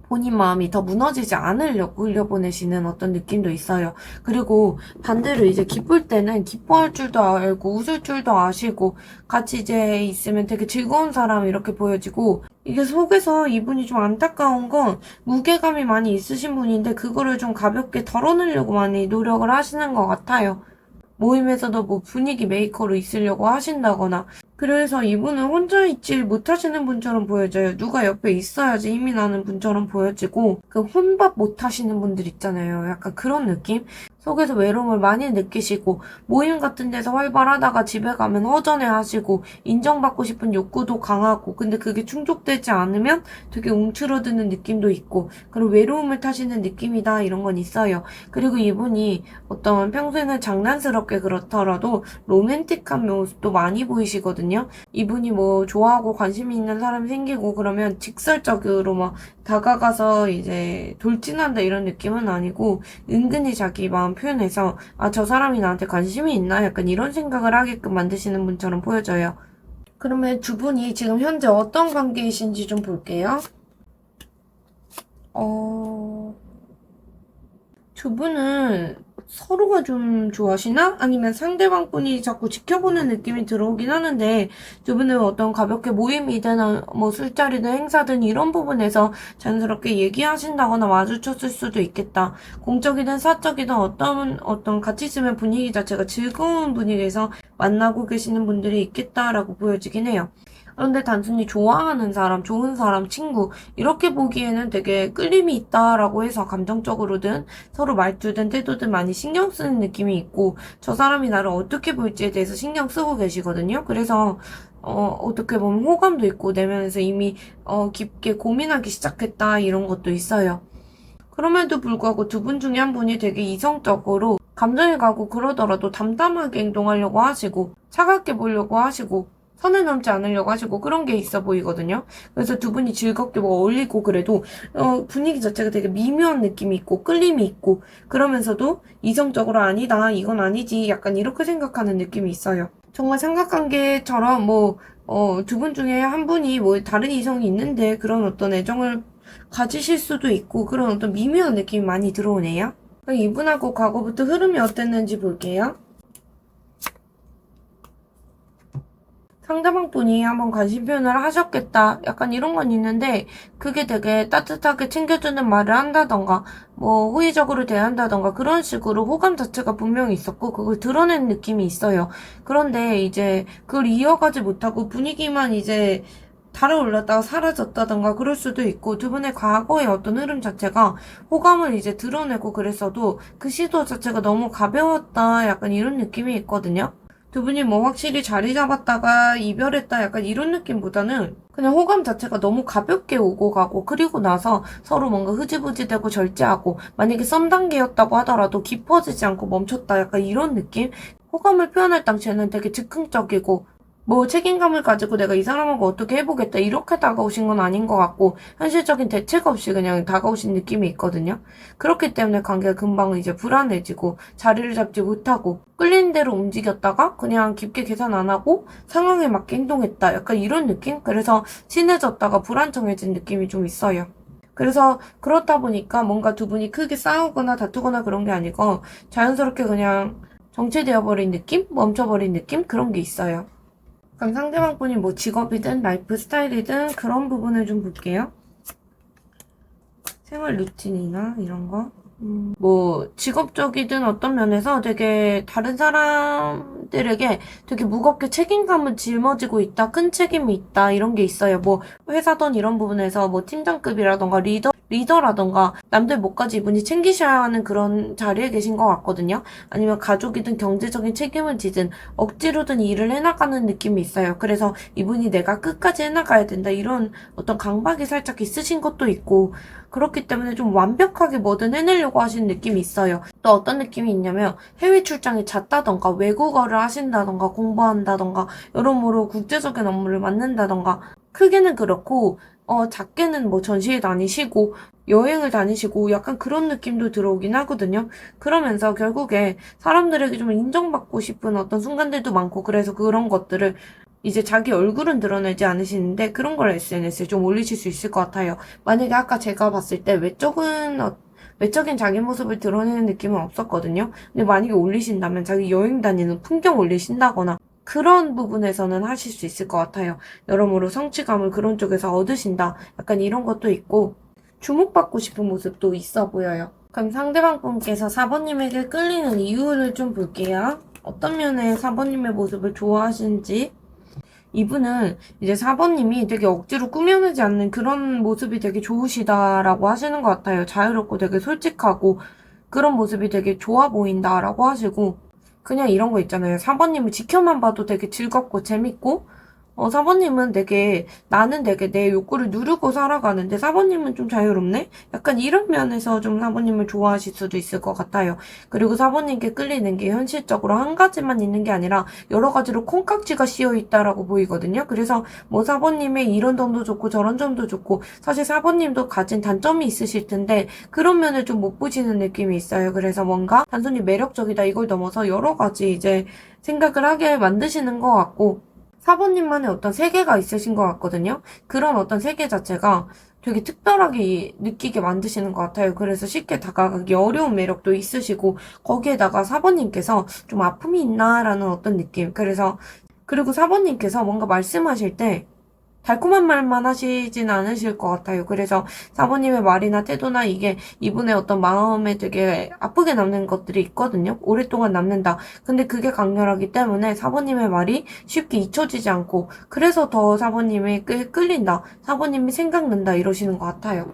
본인 마음이 더 무너지지 않으려고 흘려보내시는 어떤 느낌도 있어요. 그리고 반대로 이제 기쁠 때는 기뻐할 줄도 알고 웃을 줄도 아시고 같이 이제 있으면 되게 즐거운 사람 이렇게 보여지고 이게 속에서 이분이 좀 안타까운 건 무게감이 많이 있으신 분인데 그거를 좀 가볍게 덜어내려고 많이 노력을 하시는 것 같아요. 모임에서도 뭐 분위기 메이커로 있으려고 하신다거나 그래서 이분은 혼자 있지 못하시는 분처럼 보여져요. 누가 옆에 있어야지 힘이 나는 분처럼 보여지고 그 혼밥 못하시는 분들 있잖아요. 약간 그런 느낌? 속에서 외로움을 많이 느끼시고 모임 같은 데서 활발하다가 집에 가면 허전해 하시고 인정받고 싶은 욕구도 강하고 근데 그게 충족되지 않으면 되게 움츠러드는 느낌도 있고 그리고 외로움을 타시는 느낌이다 이런 건 있어요. 그리고 이분이 어떤 평소에는 장난스럽게 그렇더라도 로맨틱한 모습도 많이 보이시거든요. 이분이 뭐 좋아하고 관심 있는 사람이 생기고 그러면 직설적으로 막 다가가서 이제 돌진한다 이런 느낌은 아니고 은근히 자기 마음 표현해서 아, 저 사람이 나한테 관심이 있나? 약간 이런 생각을 하게끔 만드시는 분처럼 보여져요. 그러면 두 분이 지금 현재 어떤 관계이신지 좀 볼게요. 두 분은 서로가 좀 좋아하시나? 아니면 상대방 분이 자꾸 지켜보는 느낌이 들어오긴 하는데 두 분은 어떤 가볍게 모임이든 뭐 술자리든 행사든 이런 부분에서 자연스럽게 얘기하신다거나 마주쳤을 수도 있겠다. 공적이든 사적이든 어떤 같이 있으면 분위기 자체가 즐거운 분위기에서 만나고 계시는 분들이 있겠다라고 보여지긴 해요. 그런데 단순히 좋아하는 사람, 좋은 사람, 친구 이렇게 보기에는 되게 끌림이 있다라고 해서 감정적으로든 서로 말투든 태도든 많이 신경 쓰는 느낌이 있고 저 사람이 나를 어떻게 볼지에 대해서 신경 쓰고 계시거든요. 그래서 어떻게 보면 호감도 있고 내면에서 이미 깊게 고민하기 시작했다 이런 것도 있어요. 그럼에도 불구하고 두 분 중에 한 분이 되게 이성적으로 감정이 가고 그러더라도 담담하게 행동하려고 하시고 차갑게 보려고 하시고 선을 넘지 않으려고 하시고 그런 게 있어 보이거든요. 그래서 두 분이 즐겁게 뭐 어울리고 그래도 분위기 자체가 되게 미묘한 느낌이 있고 끌림이 있고 그러면서도 이성적으로 아니다 이건 아니지 약간 이렇게 생각하는 느낌이 있어요. 정말 삼각관계처럼 뭐 두 분 중에 한 분이 뭐 다른 이성이 있는데 그런 어떤 애정을 가지실 수도 있고 그런 어떤 미묘한 느낌이 많이 들어오네요. 그럼 이분하고 과거부터 흐름이 어땠는지 볼게요. 상대방 분이 한번 관심 표현을 하셨겠다. 약간 이런 건 있는데 그게 되게 따뜻하게 챙겨주는 말을 한다던가 뭐 호의적으로 대한다던가 그런 식으로 호감 자체가 분명히 있었고 그걸 드러낸 느낌이 있어요. 그런데 이제 그걸 이어가지 못하고 분위기만 이제 달아올랐다가 사라졌다던가 그럴 수도 있고 두 분의 과거의 어떤 흐름 자체가 호감을 이제 드러내고 그랬어도 그 시도 자체가 너무 가벼웠다 약간 이런 느낌이 있거든요. 두 분이 뭐 확실히 자리 잡았다가 이별했다 약간 이런 느낌보다는 그냥 호감 자체가 너무 가볍게 오고 가고 그리고 나서 서로 뭔가 흐지부지 되고 절제하고 만약에 썸 단계였다고 하더라도 깊어지지 않고 멈췄다 약간 이런 느낌? 호감을 표현할 당시에는 되게 즉흥적이고 뭐 책임감을 가지고 내가 이 사람하고 어떻게 해보겠다 이렇게 다가오신 건 아닌 것 같고 현실적인 대책 없이 그냥 다가오신 느낌이 있거든요. 그렇기 때문에 관계가 금방 이제 불안해지고 자리를 잡지 못하고 끌리는 대로 움직였다가 그냥 깊게 계산 안 하고 상황에 맞게 행동했다 약간 이런 느낌? 그래서 친해졌다가 불안정해진 느낌이 좀 있어요. 그래서 그렇다 보니까 뭔가 두 분이 크게 싸우거나 다투거나 그런 게 아니고 자연스럽게 그냥 정체되어 버린 느낌? 멈춰버린 느낌? 그런 게 있어요. 그럼 상대방 분이 뭐 직업이든 라이프 스타일이든 그런 부분을 좀 볼게요. 생활 루틴이나 이런 거. 뭐 직업적이든 어떤 면에서 되게 다른 사람들에게 되게 무겁게 책임감을 짊어지고 있다, 큰 책임이 있다 이런 게 있어요. 뭐 회사든 이런 부분에서 뭐 팀장급이라던가 리더 리더라던가 남들 못까지 이분이 챙기셔야 하는 그런 자리에 계신 것 같거든요. 아니면 가족이든 경제적인 책임을 지든 억지로든 일을 해나가는 느낌이 있어요. 그래서 이분이 내가 끝까지 해나가야 된다 이런 어떤 강박이 살짝 있으신 것도 있고 그렇기 때문에 좀 완벽하게 뭐든 해내려고 하시는 느낌이 있어요. 또 어떤 느낌이 있냐면 해외 출장이 잦다던가 외국어를 하신다던가 공부한다던가 여러모로 국제적인 업무를 맡는다던가 크게는 그렇고 작게는 뭐 전시회 다니시고 여행을 다니시고 약간 그런 느낌도 들어오긴 하거든요. 그러면서 결국에 사람들에게 좀 인정받고 싶은 어떤 순간들도 많고 그래서 그런 것들을 이제 자기 얼굴은 드러내지 않으시는데 그런 걸 SNS에 좀 올리실 수 있을 것 같아요. 만약에 아까 제가 봤을 때 외적인 자기 모습을 드러내는 느낌은 없었거든요. 근데 만약에 올리신다면 자기 여행 다니는 풍경 올리신다거나 그런 부분에서는 하실 수 있을 것 같아요. 여러모로 성취감을 그런 쪽에서 얻으신다. 약간 이런 것도 있고 주목받고 싶은 모습도 있어 보여요. 그럼 상대방 분께서 사번님에게 끌리는 이유를 좀 볼게요. 어떤 면에 사번님의 모습을 좋아하시는지. 이분은 이제 사번님이 되게 억지로 꾸며내지 않는 그런 모습이 되게 좋으시다라고 하시는 것 같아요. 자유롭고 되게 솔직하고 그런 모습이 되게 좋아 보인다라고 하시고 그냥 이런 거 있잖아요. 사번님을 지켜만 봐도 되게 즐겁고 재밌고 사모님은 되게, 나는 되게 내 욕구를 누르고 살아가는데 사모님은 좀 자유롭네? 약간 이런 면에서 좀 사모님을 좋아하실 수도 있을 것 같아요. 그리고 사모님께 끌리는 게 현실적으로 한 가지만 있는 게 아니라 여러 가지로 콩깍지가 씌어 있다라고 보이거든요. 그래서 뭐 사모님의 이런 점도 좋고 저런 점도 좋고 사실 사모님도 가진 단점이 있으실 텐데 그런 면을 좀 못 보시는 느낌이 있어요. 그래서 뭔가 단순히 매력적이다 이걸 넘어서 여러 가지 이제 생각을 하게 만드시는 것 같고 사부님만의 어떤 세계가 있으신 것 같거든요. 그런 어떤 세계 자체가 되게 특별하게 느끼게 만드시는 것 같아요. 그래서 쉽게 다가가기 어려운 매력도 있으시고 거기에다가 사부님께서 좀 아픔이 있나라는 어떤 느낌. 그리고 사부님께서 뭔가 말씀하실 때 달콤한 말만 하시진 않으실 것 같아요. 그래서 사모님의 말이나 태도나 이게 이분의 어떤 마음에 되게 아프게 남는 것들이 있거든요. 오랫동안 남는다. 근데 그게 강렬하기 때문에 사모님의 말이 쉽게 잊혀지지 않고 그래서 더 사모님이 끌린다. 사모님이 생각난다. 이러시는 것 같아요.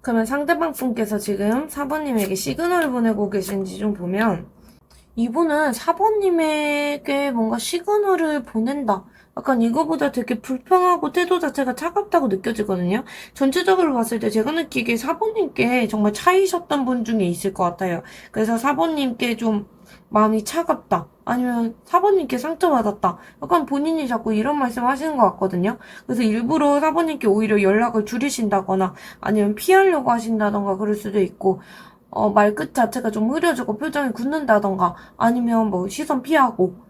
그러면 상대방 분께서 지금 사모님에게 시그널을 보내고 계신지 좀 보면 이분은 사모님에게 뭔가 시그널을 보낸다. 약간 이거보다 되게 불평하고 태도 자체가 차갑다고 느껴지거든요. 전체적으로 봤을 때 제가 느끼기에 사모님께 정말 차이셨던 분 중에 있을 것 같아요. 그래서 사모님께 좀 마음이 차갑다. 아니면 사모님께 상처받았다. 약간 본인이 자꾸 이런 말씀 하시는 것 같거든요. 그래서 일부러 사모님께 오히려 연락을 줄이신다거나 아니면 피하려고 하신다던가 그럴 수도 있고 말끝 자체가 좀 흐려지고 표정이 굳는다던가 아니면 뭐 시선 피하고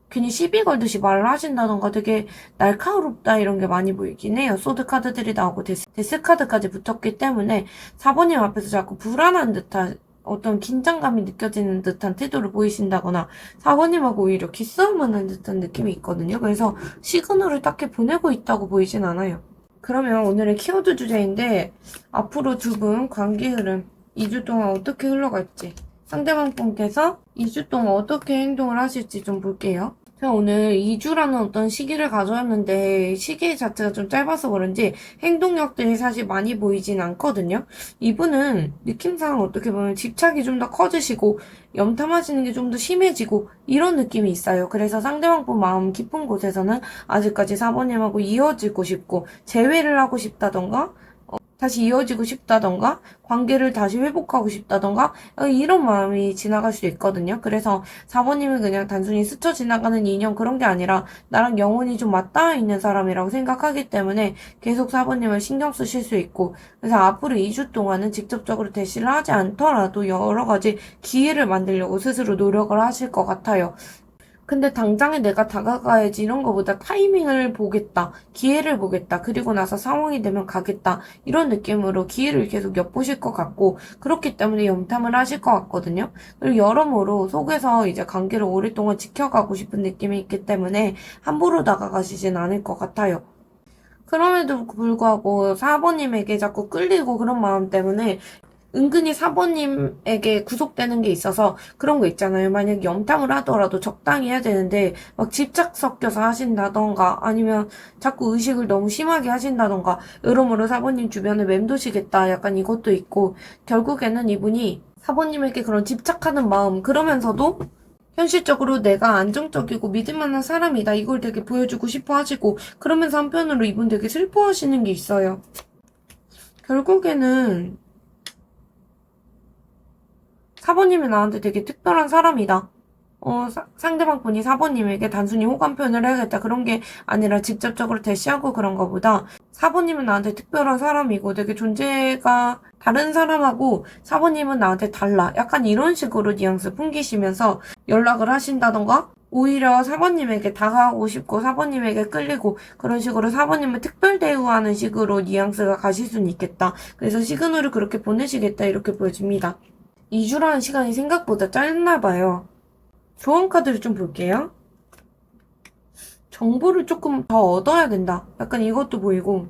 괜히 시비 걸듯이 말을 하신다던가 되게 날카롭다 이런 게 많이 보이긴 해요. 소드 카드들이 나오고 데스 카드까지 붙었기 때문에 사모님 앞에서 자꾸 불안한 듯한 어떤 긴장감이 느껴지는 듯한 태도를 보이신다거나 사모님하고 오히려 기싸움을 하는 듯한 느낌이 있거든요. 그래서 시그널을 딱히 보내고 있다고 보이진 않아요. 그러면 오늘의 키워드 주제인데 앞으로 두 분 관계 흐름 2주 동안 어떻게 흘러갈지 상대방 분께서 2주 동안 어떻게 행동을 하실지 좀 볼게요. 제가 오늘 2주라는 어떤 시기를 가져왔는데 시기 자체가 좀 짧아서 그런지 행동력들이 사실 많이 보이진 않거든요. 이분은 느낌상 어떻게 보면 집착이 좀 더 커지시고 염탐하시는 게 좀 더 심해지고 이런 느낌이 있어요. 그래서 상대방 분 마음 깊은 곳에서는 아직까지 사모님하고 이어지고 싶고 재회를 하고 싶다던가 다시 이어지고 싶다던가 관계를 다시 회복하고 싶다던가 이런 마음이 지나갈 수 있거든요. 그래서 사모님은 그냥 단순히 스쳐 지나가는 인연 그런 게 아니라 나랑 영혼이 좀 맞닿아 있는 사람이라고 생각하기 때문에 계속 사모님을 신경 쓰실 수 있고 그래서 앞으로 2주 동안은 직접적으로 대시를 하지 않더라도 여러 가지 기회를 만들려고 스스로 노력을 하실 것 같아요. 근데 당장에 내가 다가가야지 이런 거보다 타이밍을 보겠다, 기회를 보겠다, 그리고 나서 상황이 되면 가겠다, 이런 느낌으로 기회를 계속 엿보실 것 같고, 그렇기 때문에 염탐을 하실 것 같거든요. 그리고 여러모로 속에서 이제 관계를 오랫동안 지켜가고 싶은 느낌이 있기 때문에 함부로 다가가시진 않을 것 같아요. 그럼에도 불구하고 사모님에게 자꾸 끌리고 그런 마음 때문에 은근히 사모님에게 구속되는 게 있어서 그런 거 있잖아요. 만약 염탐을 하더라도 적당히 해야 되는데 막 집착 섞여서 하신다던가 아니면 자꾸 의식을 너무 심하게 하신다던가 여러모로 사모님 주변에 맴도시겠다 약간 이것도 있고 결국에는 이분이 사모님에게 그런 집착하는 마음 그러면서도 현실적으로 내가 안정적이고 믿을 만한 사람이다 이걸 되게 보여주고 싶어 하시고 그러면서 한편으로 이분 되게 슬퍼하시는 게 있어요. 결국에는 사모님이 나한테 되게 특별한 사람이다. 상대방 분이 사모님에게 단순히 호감 표현을 해야겠다. 그런 게 아니라 직접적으로 대시하고 그런 거보다 사모님은 나한테 특별한 사람이고 되게 존재가 다른 사람하고 사모님은 나한테 달라. 약간 이런 식으로 뉘앙스 풍기시면서 연락을 하신다던가 오히려 사모님에게 다가가고 싶고 사모님에게 끌리고 그런 식으로 사모님을 특별 대우하는 식으로 뉘앙스가 가실 수는 있겠다. 그래서 시그널을 그렇게 보내시겠다 이렇게 보여집니다. 2주라는 시간이 생각보다 짧나 봐요. 조언 카드를 좀 볼게요. 정보를 조금 더 얻어야 된다. 약간 이것도 보이고.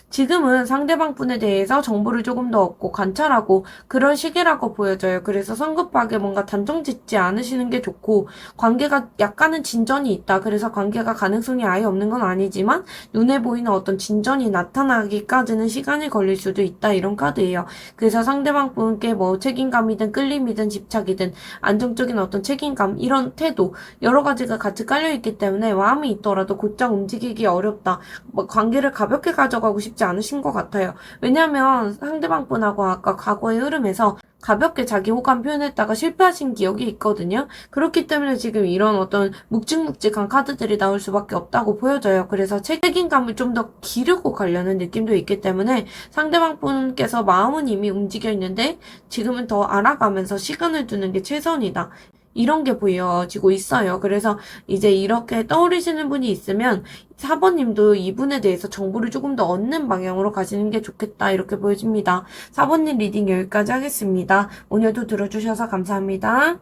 지금은 상대방 분에 대해서 정보를 조금 더 얻고 관찰하고 그런 시기라고 보여져요. 그래서 성급하게 뭔가 단정 짓지 않으시는 게 좋고 관계가 약간은 진전이 있다. 그래서 관계가 가능성이 아예 없는 건 아니지만 눈에 보이는 어떤 진전이 나타나기까지는 시간이 걸릴 수도 있다. 이런 카드예요. 그래서 상대방 분께 뭐 책임감이든 끌림이든 집착이든 안정적인 어떤 책임감 이런 태도 여러 가지가 같이 깔려있기 때문에 마음이 있더라도 곧장 움직이기 어렵다. 뭐 관계를 가볍게 가져가고 싶지 않으신 것 같아요. 왜냐면 상대방 분하고 아까 과거의 흐름에서 가볍게 자기 호감 표현했다가 실패하신 기억이 있거든요. 그렇기 때문에 지금 이런 어떤 묵직묵직한 카드들이 나올 수밖에 없다고 보여져요. 그래서 책임감을 좀 더 기르고 가려는 느낌도 있기 때문에 상대방 분께서 마음은 이미 움직여 있는데 지금은 더 알아가면서 시간을 두는 게 최선이다. 이런 게 보여지고 있어요. 그래서 이제 이렇게 떠오르시는 분이 있으면 사번님도 이분에 대해서 정보를 조금 더 얻는 방향으로 가시는 게 좋겠다. 이렇게 보여집니다. 사번님 리딩 여기까지 하겠습니다. 오늘도 들어주셔서 감사합니다.